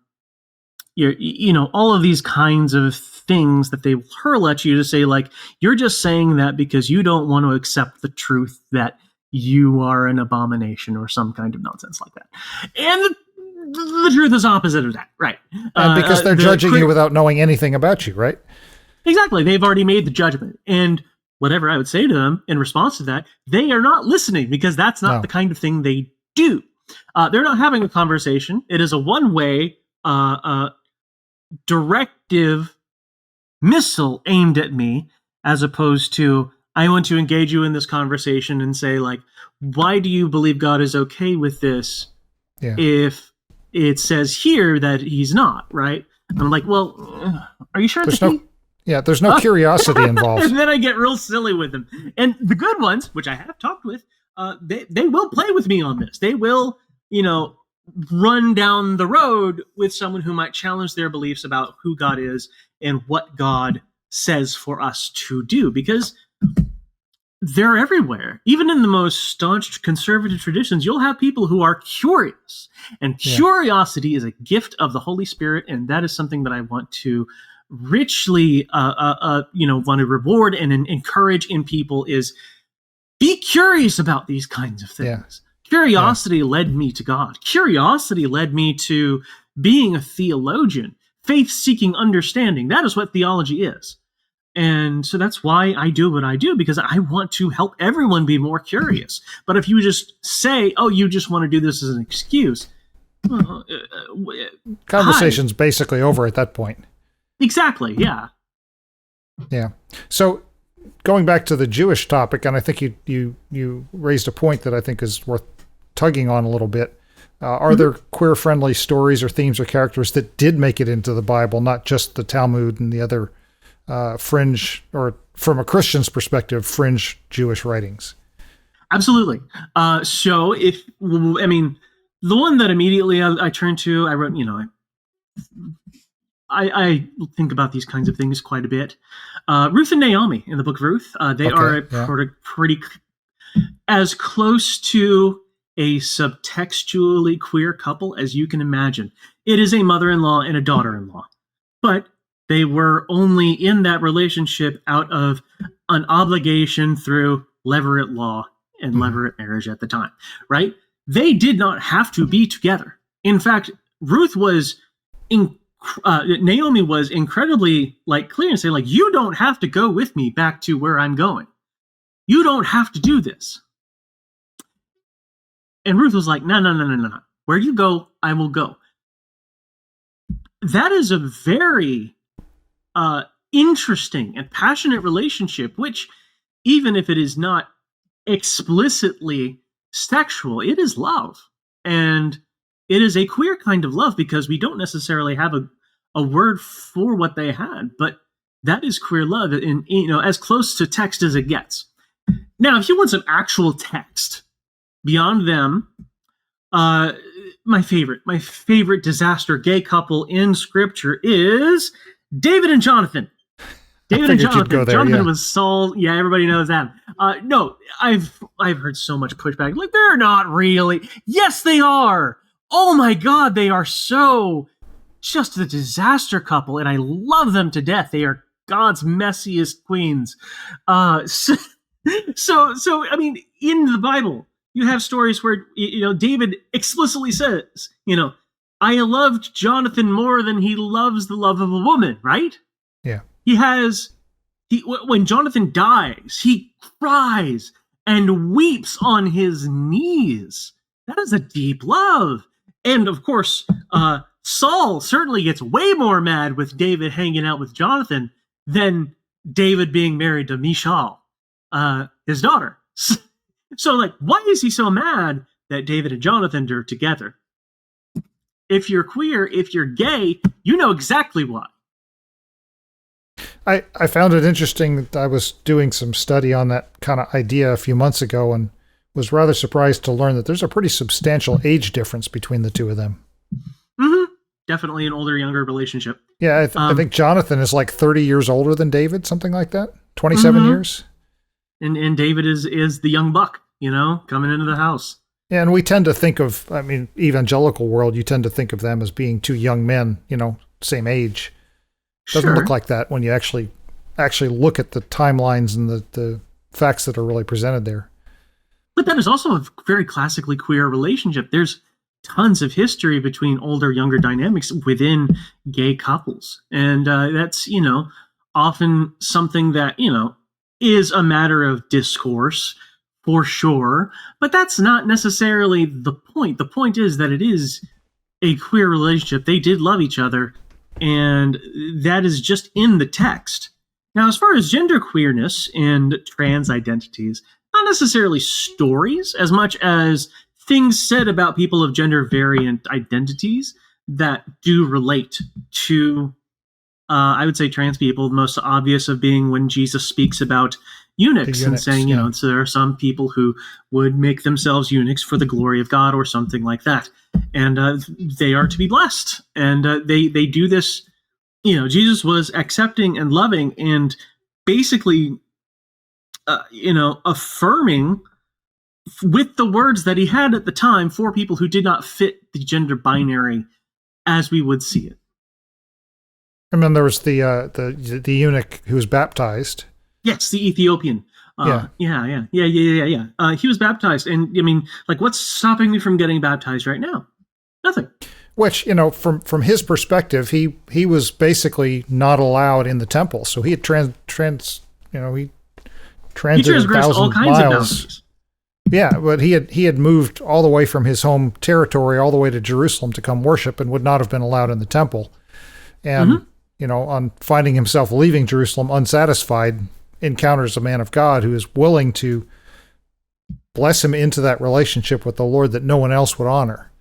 of these kinds of things that they hurl at you to say, like, you're just saying that because you don't want to accept the truth that you are an abomination or some kind of nonsense like that. And the truth is opposite of that, right? And because they're judging you without knowing anything about you, right? Exactly. They've already made the judgment. And whatever I would say to them in response to that, they are not listening, because that's not the kind of thing they do. They're not having a conversation. It is a one-way directive missile aimed at me, as opposed to, I want to engage you in this conversation and say, like, why do you believe God is okay with this if it says here that he's not, right? And I'm like, well, are you sure? There's no curiosity involved. And then I get real silly with them. And the good ones, which I have talked with, they will play with me on this. They will, run down the road with someone who might challenge their beliefs about who God is and what God says for us to do, because they're everywhere. Even in the most staunch conservative traditions, you'll have people who are curious, and curiosity is a gift of the Holy Spirit. And that is something that I want to richly, want to reward and encourage in people, is be curious about these kinds of things. Yeah. Curiosity led me to God. Curiosity led me to being a theologian, faith-seeking understanding. That is what theology is. And so that's why I do what I do, because I want to help everyone be more curious. But if you just say, oh, you just want to do this as an excuse, conversation's basically over at that point. Exactly, yeah. Yeah. So going back to the Jewish topic, and I think you raised a point that I think is worth tugging on a little bit. Are there queer-friendly stories or themes or characters that did make it into the Bible, not just the Talmud and the other fringe, or from a Christian's perspective, fringe Jewish writings? Absolutely. The one that immediately I turned to, I wrote, I think about these kinds of things quite a bit. Ruth and Naomi in the book of Ruth, they are pretty as close to a subtextually queer couple as you can imagine. It is a mother-in-law and a daughter-in-law, but they were only in that relationship out of an obligation through levirate law and levirate marriage at the time, right? They did not have to be together. In fact, Naomi was incredibly clear and saying, like, you don't have to go with me back to where I'm going. You don't have to do this. And Ruth was like, no. Where you go, I will go. That is a very interesting and passionate relationship, which, even if it is not explicitly sexual, it is love. And it is a queer kind of love, because we don't necessarily have a word for what they had, but that is queer love, and as close to text as it gets. Now, if you want some actual text beyond them, my favorite disaster gay couple in Scripture is David and Jonathan. Jonathan was Saul. Yeah, everybody knows that. No, I've heard so much pushback. Like, they're not really. Yes, they are. Oh my God, they are so just a disaster couple, and I love them to death. They are God's messiest queens. So I mean, in the Bible, you have stories where David explicitly says, I loved Jonathan more than he loves the love of a woman, right? Yeah. When Jonathan dies, he cries and weeps on his knees. That is a deep love. And of course, Saul certainly gets way more mad with David hanging out with Jonathan than David being married to Michal, his daughter. So, why is he so mad that David and Jonathan are together? If you're queer, if you're gay, you know exactly why. I found it interesting that I was doing some study on that kind of idea a few months ago, and was rather surprised to learn that there's a pretty substantial age difference between the two of them. Mm-hmm. Definitely an older-younger relationship. Yeah, I think Jonathan is like 30 years older than David, something like that. 27 years. And David is the young buck, coming into the house. Yeah, and we tend to think of, evangelical world, you tend to think of them as being two young men, same age. Doesn't look like that when you actually look at the timelines and the facts that are really presented there. But that is also a very classically queer relationship. There's tons of history between older, younger dynamics within gay couples. And that's, often something that, is a matter of discourse for sure. But that's not necessarily the point. The point is that it is a queer relationship. They did love each other. And that is just in the text. Now, as far as gender queerness and trans identities, not necessarily stories as much as things said about people of gender variant identities that do relate to, I would say, trans people. The most obvious of being when Jesus speaks about eunuchs and saying, so there are some people who would make themselves eunuchs for the glory of God or something like that. And they are to be blessed. And they do this, Jesus was accepting and loving and basically, affirming with the words that he had at the time for people who did not fit the gender binary as we would see it. And then there was the eunuch who was baptized. Yes, the Ethiopian. Yeah. He was baptized, and what's stopping me from getting baptized right now? Nothing. Which, from his perspective, he was basically not allowed in the temple, so he had transited all kinds of boundaries. Yeah, but he had moved all the way from his home territory all the way to Jerusalem to come worship, and would not have been allowed in the temple. And on finding himself leaving Jerusalem unsatisfied, encounters a man of God who is willing to bless him into that relationship with the Lord that no one else would honor.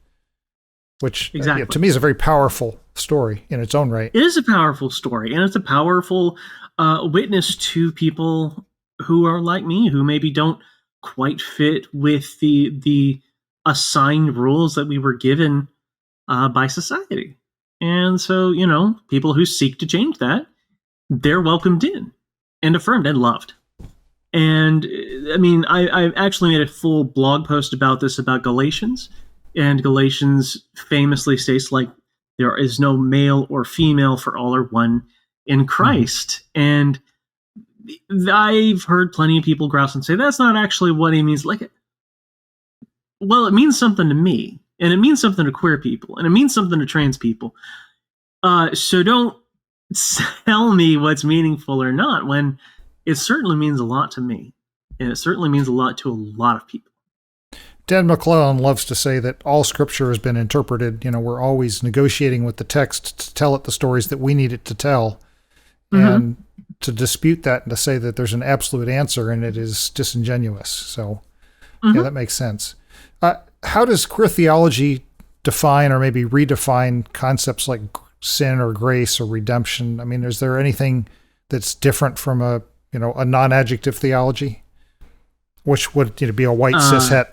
Which, to me, is a very powerful story in its own right. It is a powerful story, and it's a powerful witness to people who are like me, who maybe don't quite fit with the assigned rules that we were given by society. And so, people who seek to change that, they're welcomed in and affirmed and loved. And I actually made a full blog post about this, about Galatians. And Galatians famously states, there is no male or female, for all are one in Christ. And I've heard plenty of people grouse and say, that's not actually what he means. Well, it means something to me, and it means something to queer people, and it means something to trans people. So don't tell me what's meaningful or not, when it certainly means a lot to me, and it certainly means a lot to a lot of people. Dan McClellan loves to say that all Scripture has been interpreted. We're always negotiating with the text to tell it the stories that we need it to tell. And to dispute that and to say that there's an absolute answer and it is disingenuous. So, yeah, that makes sense. How does queer theology define or maybe redefine concepts like sin or grace or redemption? Is there anything that's different from a non-adjective theology, which would be a white cishet?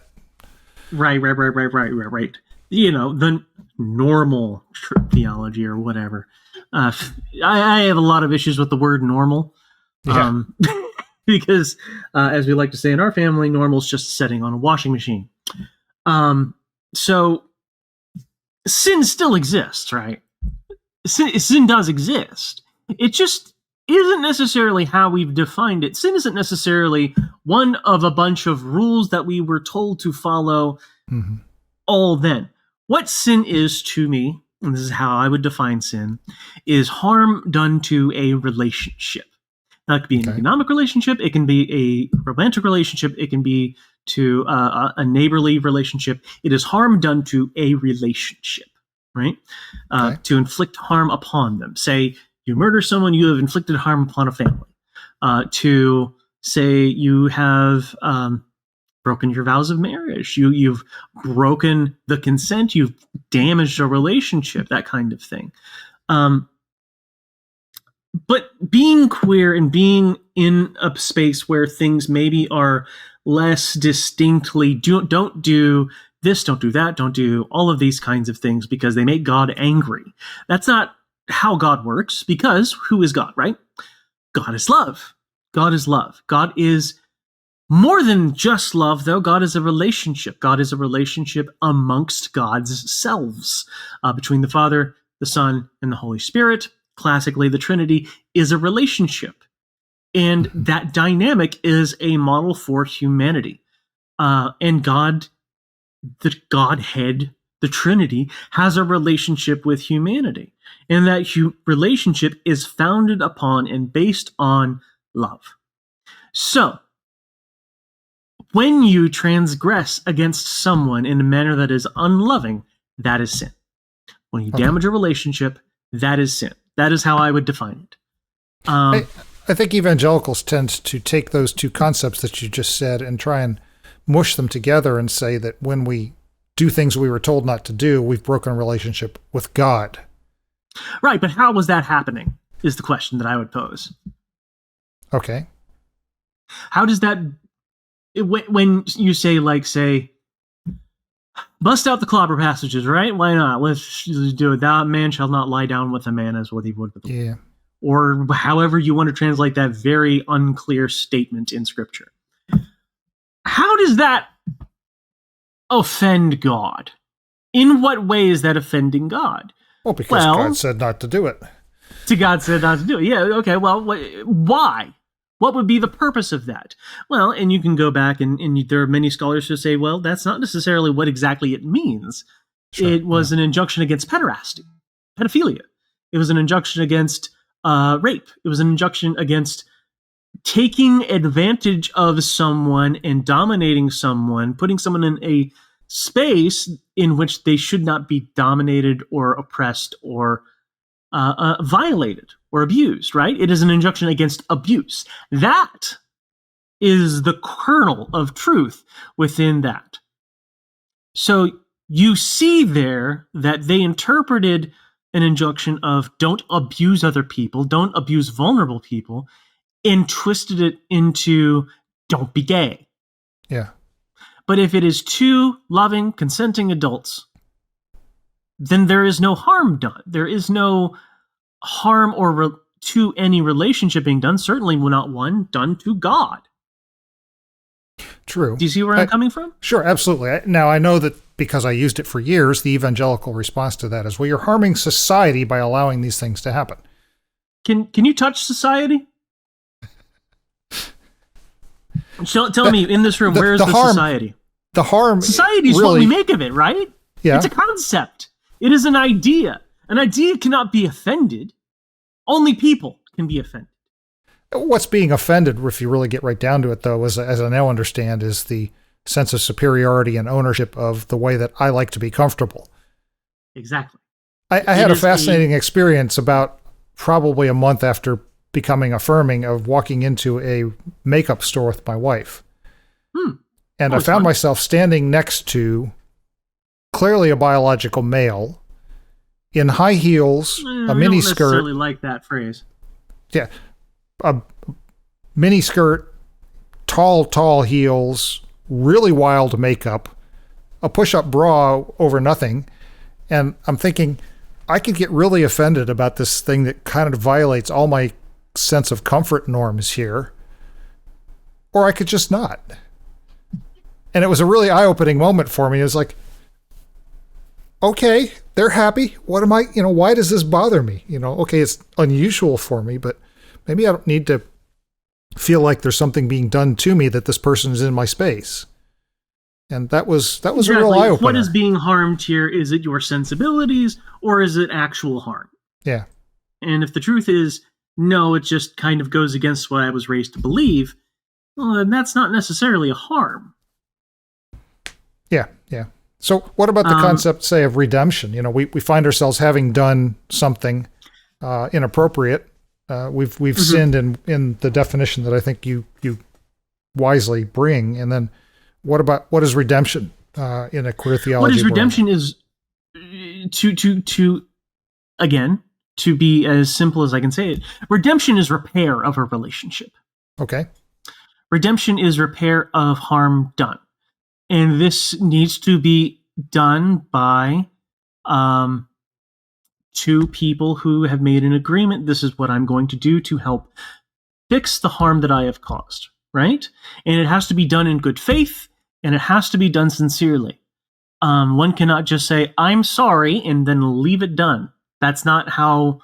Right. The normal theology or whatever. I have a lot of issues with the word normal. Because, as we like to say in our family, normal is just a setting on a washing machine. So sin still exists, right? Sin does exist. It just isn't necessarily how we've defined it. Sin isn't necessarily one of a bunch of rules that we were told to follow all then. What sin is to me, and this is how I would define sin, is harm done to a relationship. Now, it could be an economic relationship, it can be a romantic relationship, it can be to a neighborly relationship. It is harm done to a relationship, right? To inflict harm upon them. Say you murder someone, you have inflicted harm upon a family. To say you have broken your vows of marriage, you've broken the consent, you've damaged a relationship, that kind of thing. But being queer and being in a space where things maybe are less distinctly, don't do this, don't do that, don't do all of these kinds of things because they make God angry. That's not how God works, because who is God, right? God is love. God is love. God is more than just love, though. God is a relationship. God is a relationship amongst God's selves, between the Father, the Son, and the Holy Spirit. Classically, the Trinity is a relationship. And that dynamic is a model for humanity. And God, the Godhead, the Trinity, has a relationship with humanity. And that relationship is founded upon and based on love. So, when you transgress against someone in a manner that is unloving, that is sin. When you damage a relationship, that is sin. That is how I would define it. I think evangelicals tend to take those two concepts that you just said and try and mush them together and say that when we do things we were told not to do, we've broken a relationship with God. Right, but how was that happening is the question that I would pose. Okay. How does that... When you say, like, say, bust out the clobber passages, right? Why not? Let's do it. That man shall not lie down with a man as what he would with a woman. Yeah. Or however you want to translate that very unclear statement in Scripture. How does that offend God? In what way is that offending God? Well, because God said not to do it. God said not to do it. Yeah, okay, well, why? What would be the purpose of that? Well, and you can go back and there are many scholars who say, well, that's not necessarily what exactly it means. Sure, it was an injunction against pederasty, pedophilia. It was an injunction against rape. It was an injunction against taking advantage of someone and dominating someone, putting someone in a space in which they should not be dominated or oppressed or violated or abused, right? It is an injunction against abuse. That is the kernel of truth within that. So you see there that they interpreted an injunction of don't abuse other people, don't abuse vulnerable people, and twisted it into don't be gay. Yeah. But if it is two loving, consenting adults, then there is no harm done. There is no harm or to any relationship being done, certainly not one done to God. True. Do you see where I'm coming from? Sure, absolutely. Now, I know that because I used it for years, the evangelical response to that is, well, you're harming society by allowing these things to happen. Can you touch society? Tell me, in this room, where is the harm, society? The harm... Society is what we make of it, right? Yeah. It's a concept. It is an idea. An idea cannot be offended. Only people can be offended. What's being offended, if you really get right down to it, though, as I now understand, is the sense of superiority and ownership of the way that I like to be comfortable. Exactly. I had a fascinating experience about probably a month after becoming affirming of walking into a makeup store with my wife. And I found myself standing next to clearly a biological male in high heels, a mini skirt. I don't necessarily like that phrase. Yeah. A mini skirt, tall heels, really wild makeup, a push-up bra over nothing. And I'm thinking, I could get really offended about this thing that kind of violates all my sense of comfort norms here, or I could just not. And it was a really eye-opening moment for me. It was like, okay, they're happy. What am I, why does this bother me? Okay, it's unusual for me, but maybe I don't need to feel like there's something being done to me that this person is in my space. And that was exactly. A real eye-opener. What is being harmed here? Is it your sensibilities or is it actual harm? Yeah. And if the truth is, no, it just kind of goes against what I was raised to believe, well, then that's not necessarily a harm. Yeah. So what about the concept, say, of redemption? We find ourselves having done something inappropriate. We've sinned in the definition that I think you wisely bring. And then what is redemption in a queer theology? What is redemption is to be as simple as I can say it. Redemption is repair of a relationship. Okay. redemption is repair of harm done. And this needs to be done by two people who have made an agreement. This is what I'm going to do to help fix the harm that I have caused, right? And it has to be done in good faith, and it has to be done sincerely. One cannot just say, I'm sorry, and then leave it done. That's not how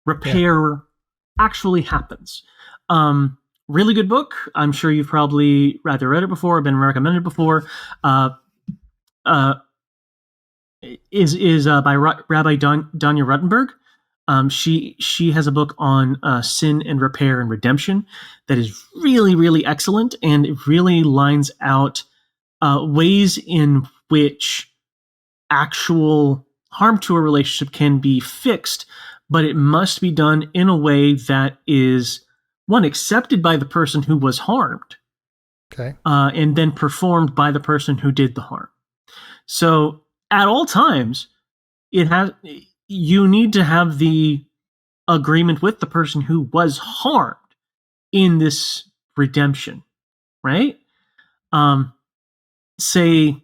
repair actually happens. Really good book. I'm sure you've probably either read it before or been recommended before. Is by Rabbi Danya Ruttenberg. She has a book on sin and repair and redemption that is really, really excellent, and it really lines out ways in which actual harm to a relationship can be fixed, but it must be done in a way that is, one, accepted by the person who was harmed, and then performed by the person who did the harm. So at all times, you need to have the agreement with the person who was harmed in this redemption, right? Say,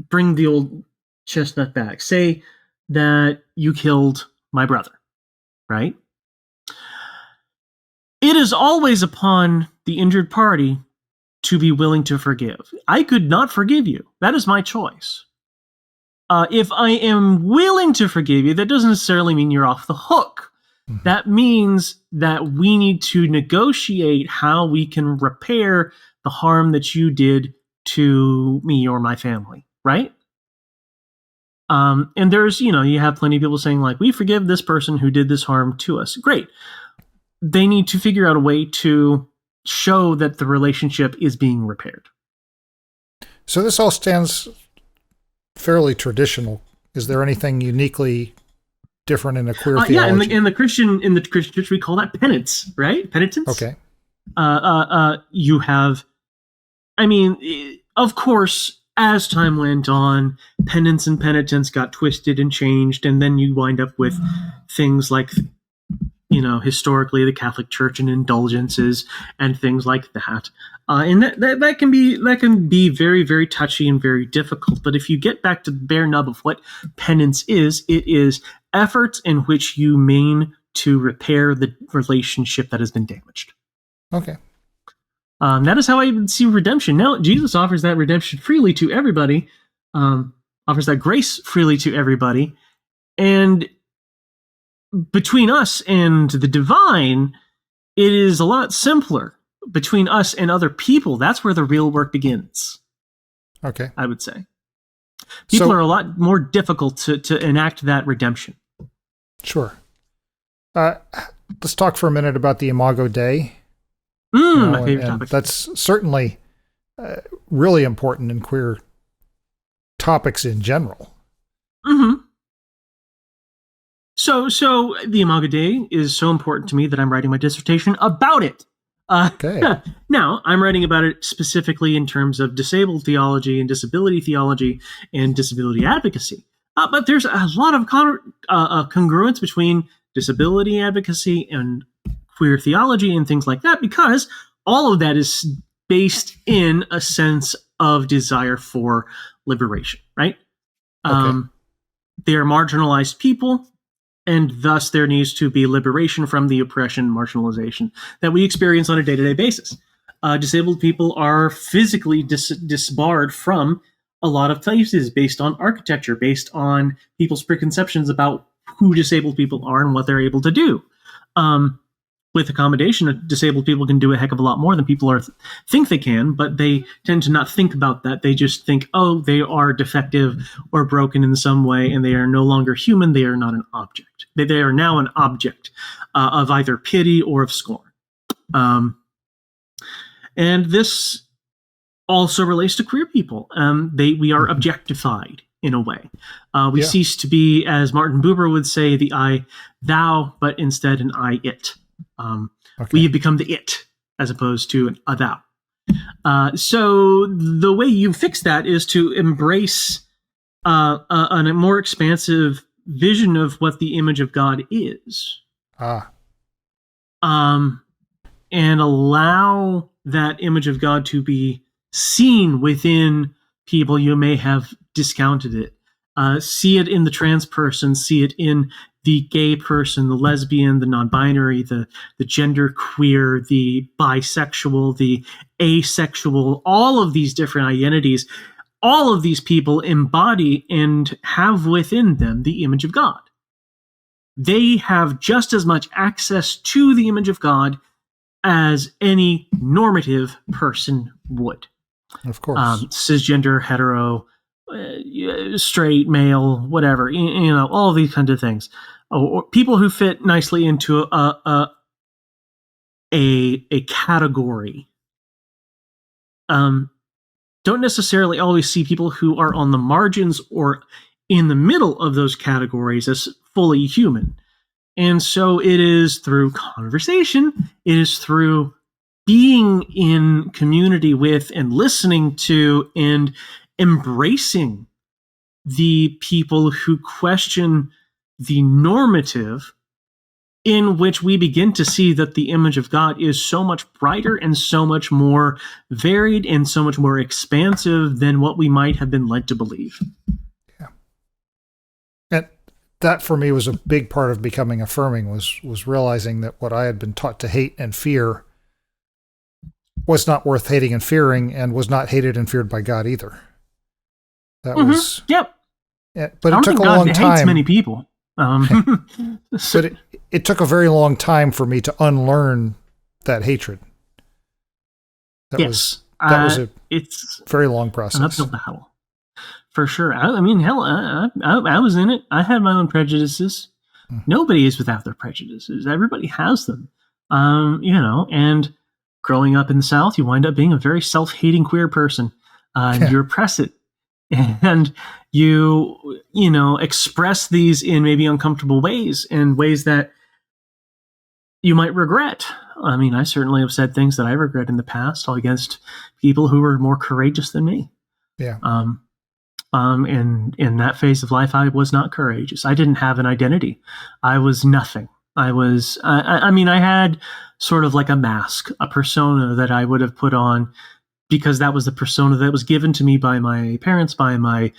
bring the old chestnut back. Say that you killed my brother, right? It is always upon the injured party to be willing to forgive. I could not forgive you. That is my choice. If I am willing to forgive you, that doesn't necessarily mean you're off the hook. Mm-hmm. That means that we need to negotiate how we can repair the harm that you did to me or my family, right? And there's, you have plenty of people saying, like, we forgive this person who did this harm to us. Great. They need to figure out a way to show that the relationship is being repaired. So this all stands fairly traditional. Is there anything uniquely different in a queer theology? Yeah, in the Christian church, we call that penance, right? Penitence. Okay. You have, of course, as time went on, penance and penitence got twisted and changed, and then you wind up with things like, historically the Catholic Church and indulgences and things like that. And that can be very, very touchy and very difficult. But if you get back to the bare nub of what penance is, it is efforts in which you mean to repair the relationship that has been damaged. Okay. That is how I would see redemption. Now, Jesus offers that redemption freely to everybody, offers that grace freely to everybody. And between us and the divine, it is a lot simpler. Between us and other people, that's where the real work begins. Okay. I would say. People are a lot more difficult to enact that redemption. Sure. Let's talk for a minute about the Imago Dei. My favorite topic. That's certainly really important in queer topics in general. Mm-hmm. So the Imago Dei is so important to me that I'm writing my dissertation about it. Okay. Now, I'm writing about it specifically in terms of disabled theology and disability advocacy. But there's a lot of congruence between disability advocacy and queer theology and things like that, because all of that is based in a sense of desire for liberation, right? Okay. They are marginalized people, and thus there needs to be liberation from the oppression and marginalization that we experience on a day-to-day basis. Disabled people are physically disbarred from a lot of places based on architecture, based on people's preconceptions about who disabled people are and what they're able to do. With accommodation, disabled people can do a heck of a lot more than people think they can, but they tend to not think about that. They just think, oh, they are defective or broken in some way, and they are no longer human. They are not an object. They are now an object of either pity or of scorn. And this also relates to queer people. We are objectified in a way. We cease to be, as Martin Buber would say, the I, thou, but instead an I, it. We have become the it as opposed to a thou. So the way you fix that is to embrace a more expansive vision of what the image of God is. and allow that image of God to be seen within people. You may have discounted it. See it in the trans person, see it in the gay person, the lesbian, the non-binary, the gender queer, the bisexual, the asexual, all of these different identities. All of these people embody and have within them the image of God. They have just as much access to the image of God as any normative person would. Of course. Cisgender, hetero, straight, male, whatever, all of these kinds of things. Or people who fit nicely into a category. Don't necessarily always see people who are on the margins or in the middle of those categories as fully human. And so it is through conversation, it is through being in community with and listening to and embracing the people who question the normative, in which we begin to see that the image of God is so much brighter and so much more varied and so much more expansive than what we might have been led to believe. Yeah. And that for me was a big part of becoming affirming, was realizing that what I had been taught to hate and fear was not worth hating and fearing, and was not hated and feared by God either. That was... Yep. But it took a long time. Hates many people. But it took a very long time for me to unlearn that hatred. That was a very long process. An uphill battle, for sure. I mean, hell, I was in it. I had my own prejudices. Nobody is without their prejudices. Everybody has them. And growing up in the South, you wind up being a very self-hating queer person. You repress it. And you express these in maybe uncomfortable ways, and ways that you might regret. I mean, I certainly have said things that I regret in the past against people who were more courageous than me. Yeah. In that phase of life, I was not courageous. I didn't have an identity. I was nothing. I had sort of like a mask, a persona that I would have put on, because that was the persona that was given to me by my parents, by my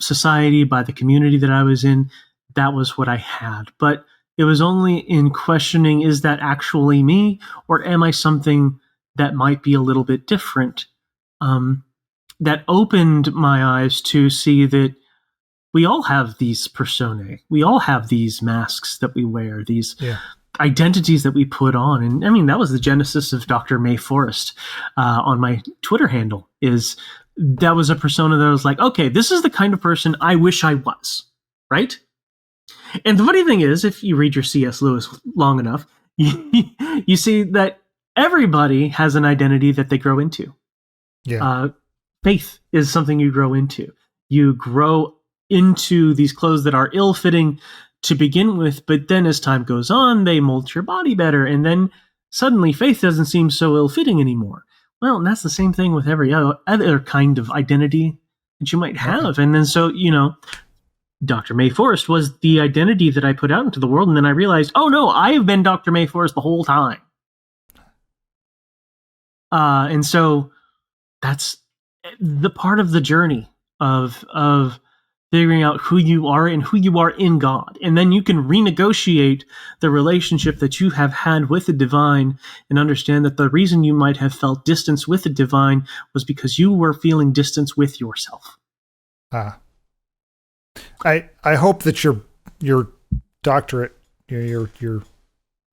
society, by the community that I was in. That was what I had. But it was only in questioning, is that actually me, or am I something that might be a little bit different, that opened my eyes to see that we all have these personae. We all have these masks that we wear, these identities that we put on. And I mean, that was the genesis of Dr. May Forrest on my Twitter handle. That was a persona that was like, okay, this is the kind of person I wish I was, right? And the funny thing is, if you read your C.S. Lewis long enough, you see that everybody has an identity that they grow into. Yeah. Faith is something you grow into. You grow into these clothes that are ill-fitting to begin with, but then as time goes on, they mold your body better, and then suddenly faith doesn't seem so ill-fitting anymore. Well, and that's the same thing with every other kind of identity that you might have. Okay. And then so, Dr. May Forrest was the identity that I put out into the world, and then I realized, oh no, I have been Dr. May Forrest the whole time. And so that's the part of the journey of figuring out who you are and who you are in God. And then you can renegotiate the relationship that you have had with the divine, and understand that the reason you might have felt distance with the divine was because you were feeling distance with yourself. I hope that your doctorate, your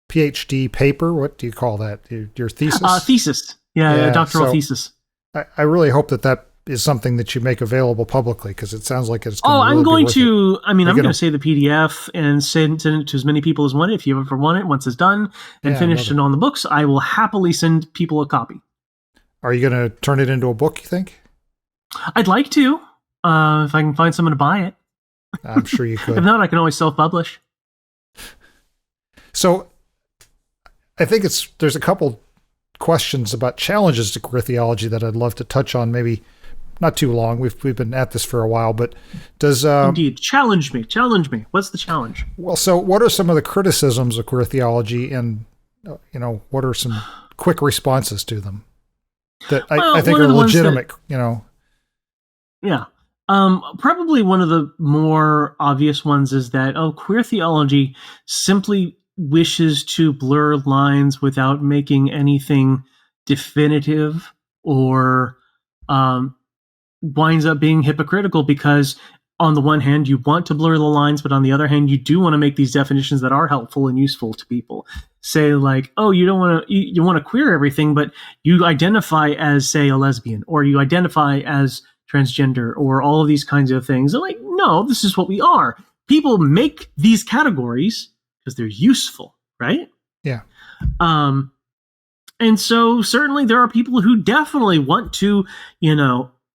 PhD paper, what do you call that? Your thesis? Thesis. Yeah, doctoral thesis. I really hope that is something that you make available publicly, because it sounds like it's I'm going to save the PDF and send it to as many people as want it. If you ever want it, once it's done and finished and on the books, I will happily send people a copy. Are you going to turn it into a book, you think? I'd like to, if I can find someone to buy it. I'm sure you could. If not, I can always self-publish. So I think there's a couple questions about challenges to queer theology that I'd love to touch on, maybe not too long. We've been at this for a while, but does... Indeed. Challenge me. What's the challenge? Well, so what are some of the criticisms of queer theology, and what are some quick responses to them that I think one are of the ones legitimate, Yeah. Probably one of the more obvious ones is that, queer theology simply wishes to blur lines without making anything definitive, or winds up being hypocritical, because on the one hand you want to blur the lines, but on the other hand you do want to make these definitions that are helpful and useful to people. Say like, you don't want to, you want to queer everything, but you identify as, say, a lesbian, or you identify as transgender, or all of these kinds of things. They're like, no, this is what we are. People make these categories because they're useful, right? Yeah. And so certainly there are people who definitely want to,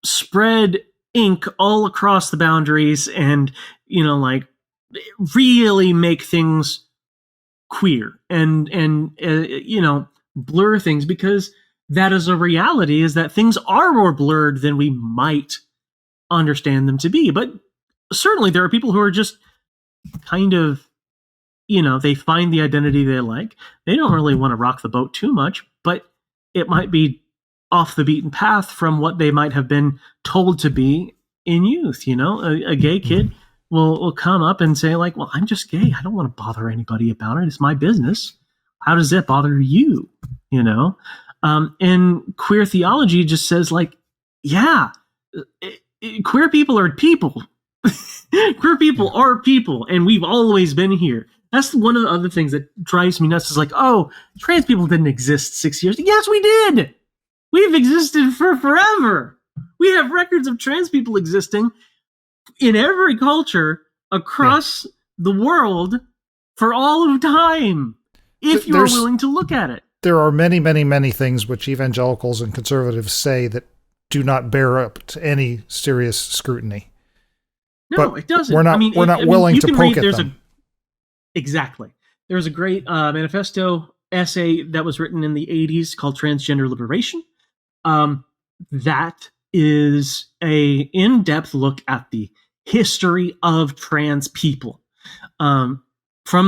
spread ink all across the boundaries and, like really make things queer and blur things, because that is a reality, is that things are more blurred than we might understand them to be. But certainly there are people who are just kind of, they find the identity they like. They don't really want to rock the boat too much, but it might be off the beaten path from what they might have been told to be in youth. A gay kid will come up and say like, well, I'm just gay. I don't want to bother anybody about it. It's my business. How does it bother you? And queer theology just says like, yeah, queer people are people. Queer people are people, and we've always been here. That's one of the other things that drives me nuts, is like, trans people didn't exist 6 years. Yes, we did. We've existed for forever. We have records of trans people existing in every culture across the world for all of time, if you're willing to look at it. There are many, many, many things which evangelicals and conservatives say that do not bear up to any serious scrutiny. No, but it doesn't. We're not willing to poke at them. Exactly. There's a great manifesto essay that was written in the 80s called Transgender Liberation. That is a in-depth look at the history of trans people, from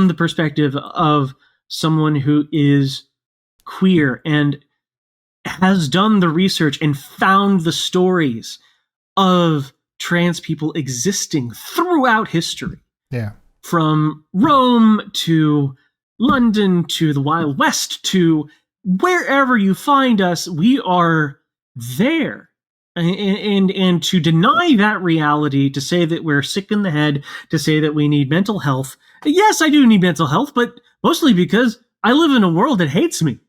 the perspective of someone who is queer and has done the research and found the stories of trans people existing throughout history. Yeah. From Rome to London to the Wild West to wherever you find us, we are there. And to deny that reality, to say that we're sick in the head, to say that we need mental health. Yes, I do need mental health, but mostly because I live in a world that hates me.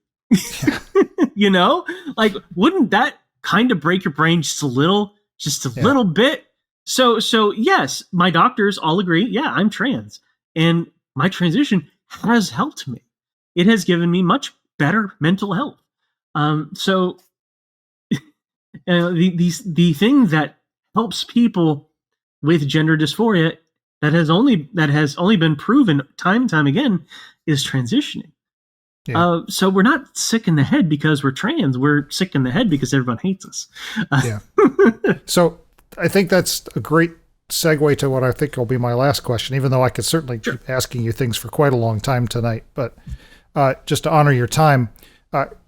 Like, wouldn't that kind of break your brain just a little bit? So yes, my doctors all agree. Yeah, I'm trans, and my transition has helped me. It has given me much better mental health. The thing that helps people with gender dysphoria that has only been proven time and time again is transitioning. Yeah. So we're not sick in the head because we're trans. We're sick in the head because everyone hates us. Yeah. So I think that's a great segue to what I think will be my last question, even though I could certainly keep asking you things for quite a long time tonight. But just to honor your time,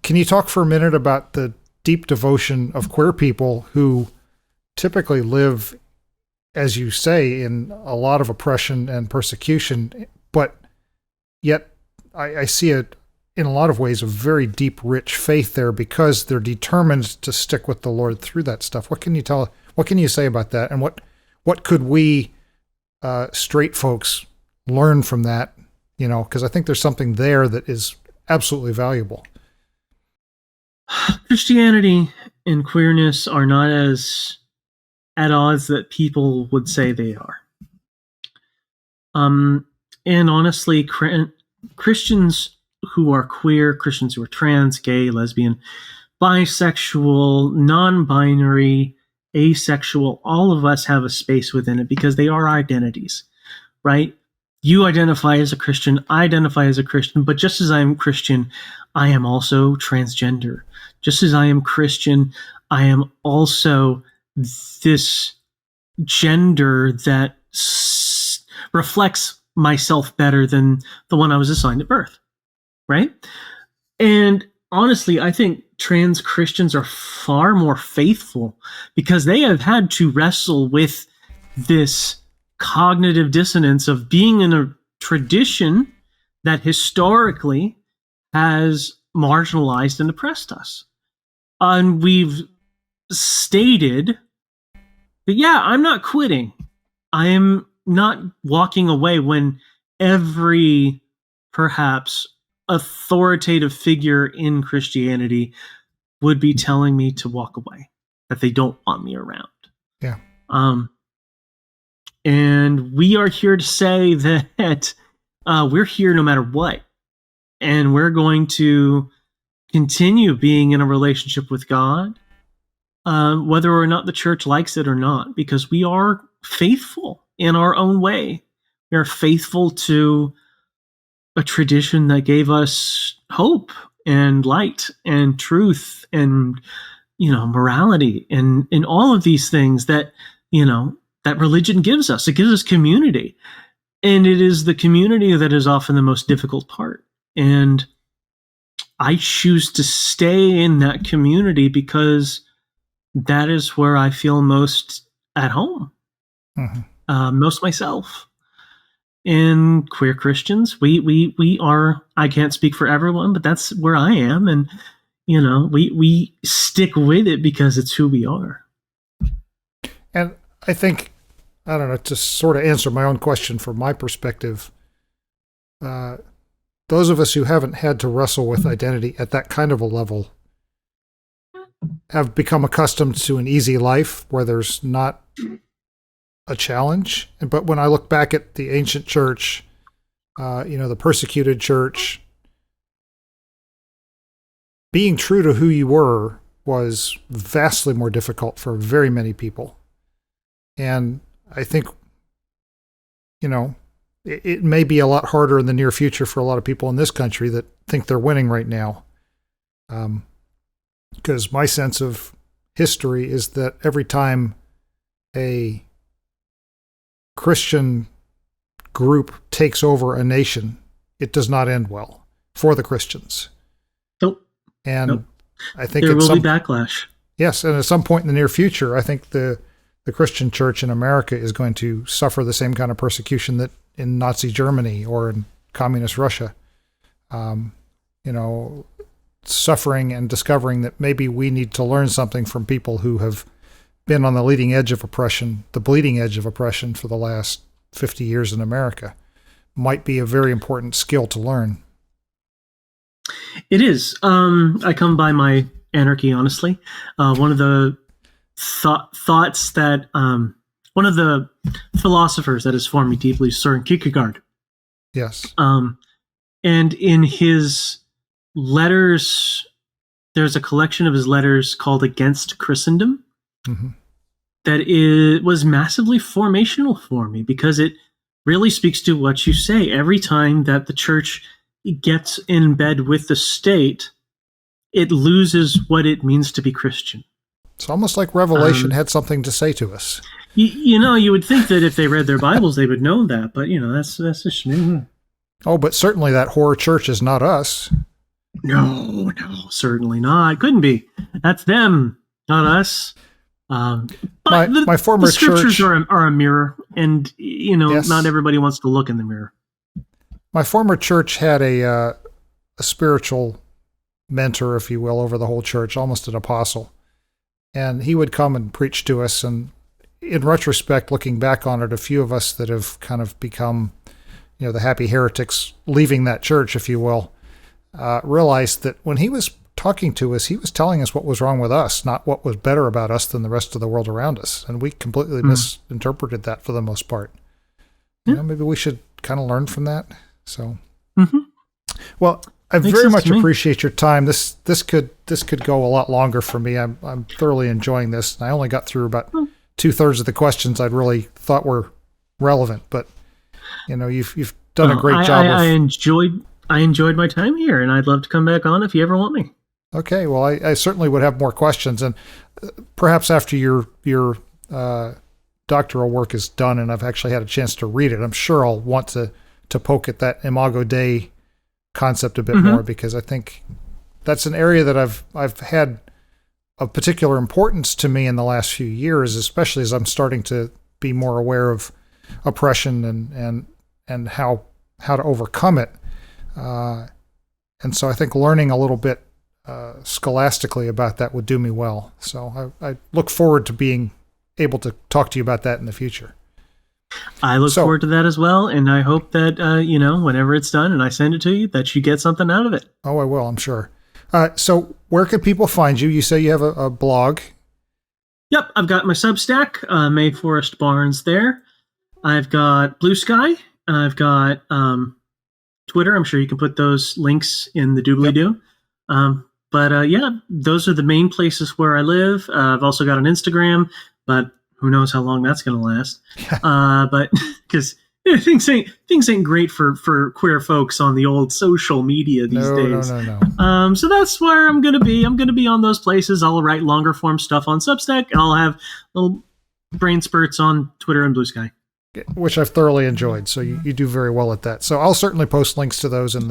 can you talk for a minute about the deep devotion of queer people who typically live, as you say, in a lot of oppression and persecution, but yet I see it in a lot of ways a very deep, rich faith there because they're determined to stick with the Lord through that stuff. What can you say about that? And what could we straight folks learn from that? Because I think there's something there that is absolutely valuable. Christianity and queerness are not as at odds that people would say they are. And honestly, Christians who are queer, Christians who are trans, gay, lesbian, bisexual, non-binary, asexual, all of us have a space within it because they are identities, right? You identify as a Christian, I identify as a Christian, but just as I am Christian, I am also transgender. Just as I am Christian, I am also this gender that reflects myself better than the one I was assigned at birth, right? And honestly, I think trans Christians are far more faithful because they have had to wrestle with this cognitive dissonance of being in a tradition that historically has marginalized and oppressed us. And we've stated that, yeah, I'm not quitting. I am not walking away when every perhaps authoritative figure in Christianity would be telling me to walk away, that they don't want me around. Yeah. And we are here to say that we're here no matter what. And we're going to continue being in a relationship with God, whether or not the church likes it or not, because we are faithful in our own way. We are faithful to a tradition that gave us hope and light and truth and, morality and all of these things that, that religion gives us. It gives us community. And it is the community that is often the most difficult part. And I choose to stay in that community because that is where I feel most at home, most myself. And queer Christians, we are, I can't speak for everyone, but that's where I am. And, we stick with it because it's who we are. And I think, I don't know, to sort of answer my own question from my perspective, those of us who haven't had to wrestle with identity at that kind of a level have become accustomed to an easy life where there's not a challenge. But when I look back at the ancient church, the persecuted church, being true to who you were was vastly more difficult for very many people. And I think, it may be a lot harder in the near future for a lot of people in this country that think they're winning right now. Because my sense of history is that every time a Christian group takes over a nation, it does not end well for the Christians. Nope. And nope. I think there will be backlash. Yes, and at some point in the near future, I think the Christian church in America is going to suffer the same kind of persecution that in Nazi Germany or in communist Russia. Suffering and discovering that maybe we need to learn something from people who have been on the leading edge of oppression, the bleeding edge of oppression for the last 50 years in America, might be a very important skill to learn. It is. I come by my anarchy, honestly. One of the thoughts that one of the philosophers that has formed me deeply is Søren Kierkegaard. Yes. And in his letters, there's a collection of his letters called Against Christendom that was massively formational for me because it really speaks to what you say. Every time that the church gets in bed with the state, it loses what it means to be Christian. It's almost like Revelation had something to say to us. You would think that if they read their Bibles, they would know that, but that's just me. Oh, but certainly that horror church is not us. No, certainly not. Couldn't be. That's them, not us. But my former the scriptures church are a mirror, and Yes. not everybody wants to look in the mirror. My former church had a spiritual mentor, if you will, over the whole church, almost an apostle. And he would come and preach to us. And in retrospect, looking back on it, a few of us that have kind of become, the happy heretics leaving that church, if you will, realized that when he was talking to us, he was telling us what was wrong with us, not what was better about us than the rest of the world around us. And we completely misinterpreted that for the most part. Maybe we should kind of learn from that. So, well, I very much appreciate your time. This could go a lot longer for me. I'm thoroughly enjoying this. And I only got through about 2/3 of the questions I'd really thought were relevant, but you've done a great job. I enjoyed my time here, and I'd love to come back on if you ever want me. Okay, well, I certainly would have more questions, and perhaps after your doctoral work is done and I've actually had a chance to read it, I'm sure I'll want to poke at that Imago Dei concept a bit more, because I think that's an area that I've had of particular importance to me in the last few years, especially as I'm starting to be more aware of oppression and how to overcome it. And so I think learning a little bit scholastically about that would do me well. So I look forward to being able to talk to you about that in the future. I look forward to that as well, and I hope that, whenever it's done and I send it to you, that you get something out of it. Oh, I will, I'm sure. So where can people find you? You say you have a blog. Yep, I've got my Substack, May Forrest Barnes there. I've got Blue Sky. I've got Twitter. I'm sure you can put those links in the doobly-doo. But those are the main places where I live. I've also got an Instagram, but who knows how long that's going to last. But because things ain't great for queer folks on the old social media these days. No. So that's where I'm going to be. I'm going to be on those places. I'll write longer form stuff on Substack, and I'll have little brain spurts on Twitter and Blue Sky, which I've thoroughly enjoyed. So you do very well at that. So I'll certainly post links to those in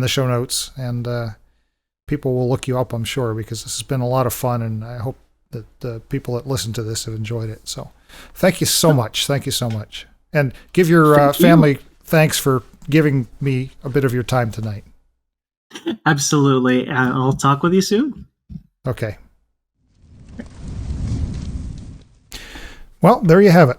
the show notes, and people will look you up, I'm sure, because this has been a lot of fun, and I hope that the people that listen to this have enjoyed it. So thank you so much. Thank you so much. And give your family thanks for giving me a bit of your time tonight. Absolutely. I'll talk with you soon. Okay. Well, there you have it.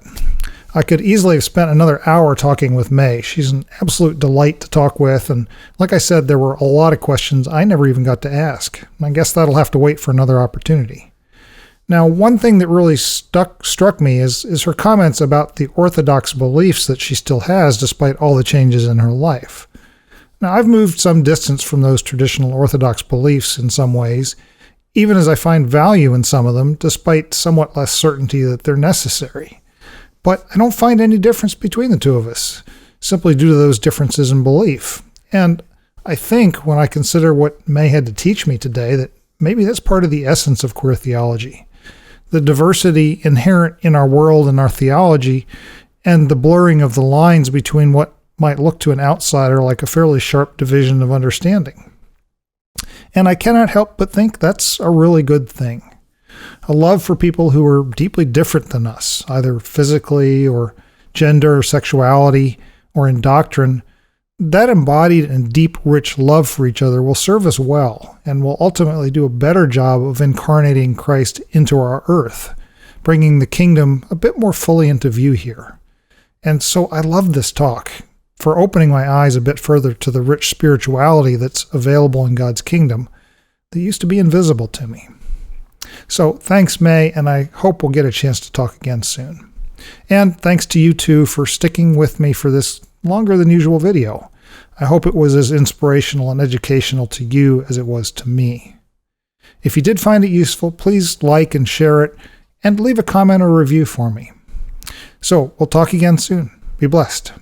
I could easily have spent another hour talking with May. She's an absolute delight to talk with. And like I said, there were a lot of questions I never even got to ask. I guess that'll have to wait for another opportunity. Now, one thing that really struck me is her comments about the orthodox beliefs that she still has despite all the changes in her life. Now, I've moved some distance from those traditional orthodox beliefs in some ways, even as I find value in some of them, despite somewhat less certainty that they're necessary. But I don't find any difference between the two of us, simply due to those differences in belief. And I think when I consider what May had to teach me today, that maybe that's part of the essence of queer theology. The diversity inherent in our world and our theology, and the blurring of the lines between what might look to an outsider like a fairly sharp division of understanding. And I cannot help but think that's a really good thing. A love for people who are deeply different than us, either physically or gender or sexuality or in doctrine. That embodied and deep, rich love for each other will serve us well and will ultimately do a better job of incarnating Christ into our earth, bringing the kingdom a bit more fully into view here. And so I love this talk for opening my eyes a bit further to the rich spirituality that's available in God's kingdom that used to be invisible to me. So thanks, May, and I hope we'll get a chance to talk again soon. And thanks to you two for sticking with me for this longer than usual video. I hope it was as inspirational and educational to you as it was to me. If you did find it useful, please like and share it, and leave a comment or review for me. So we'll talk again soon. Be blessed.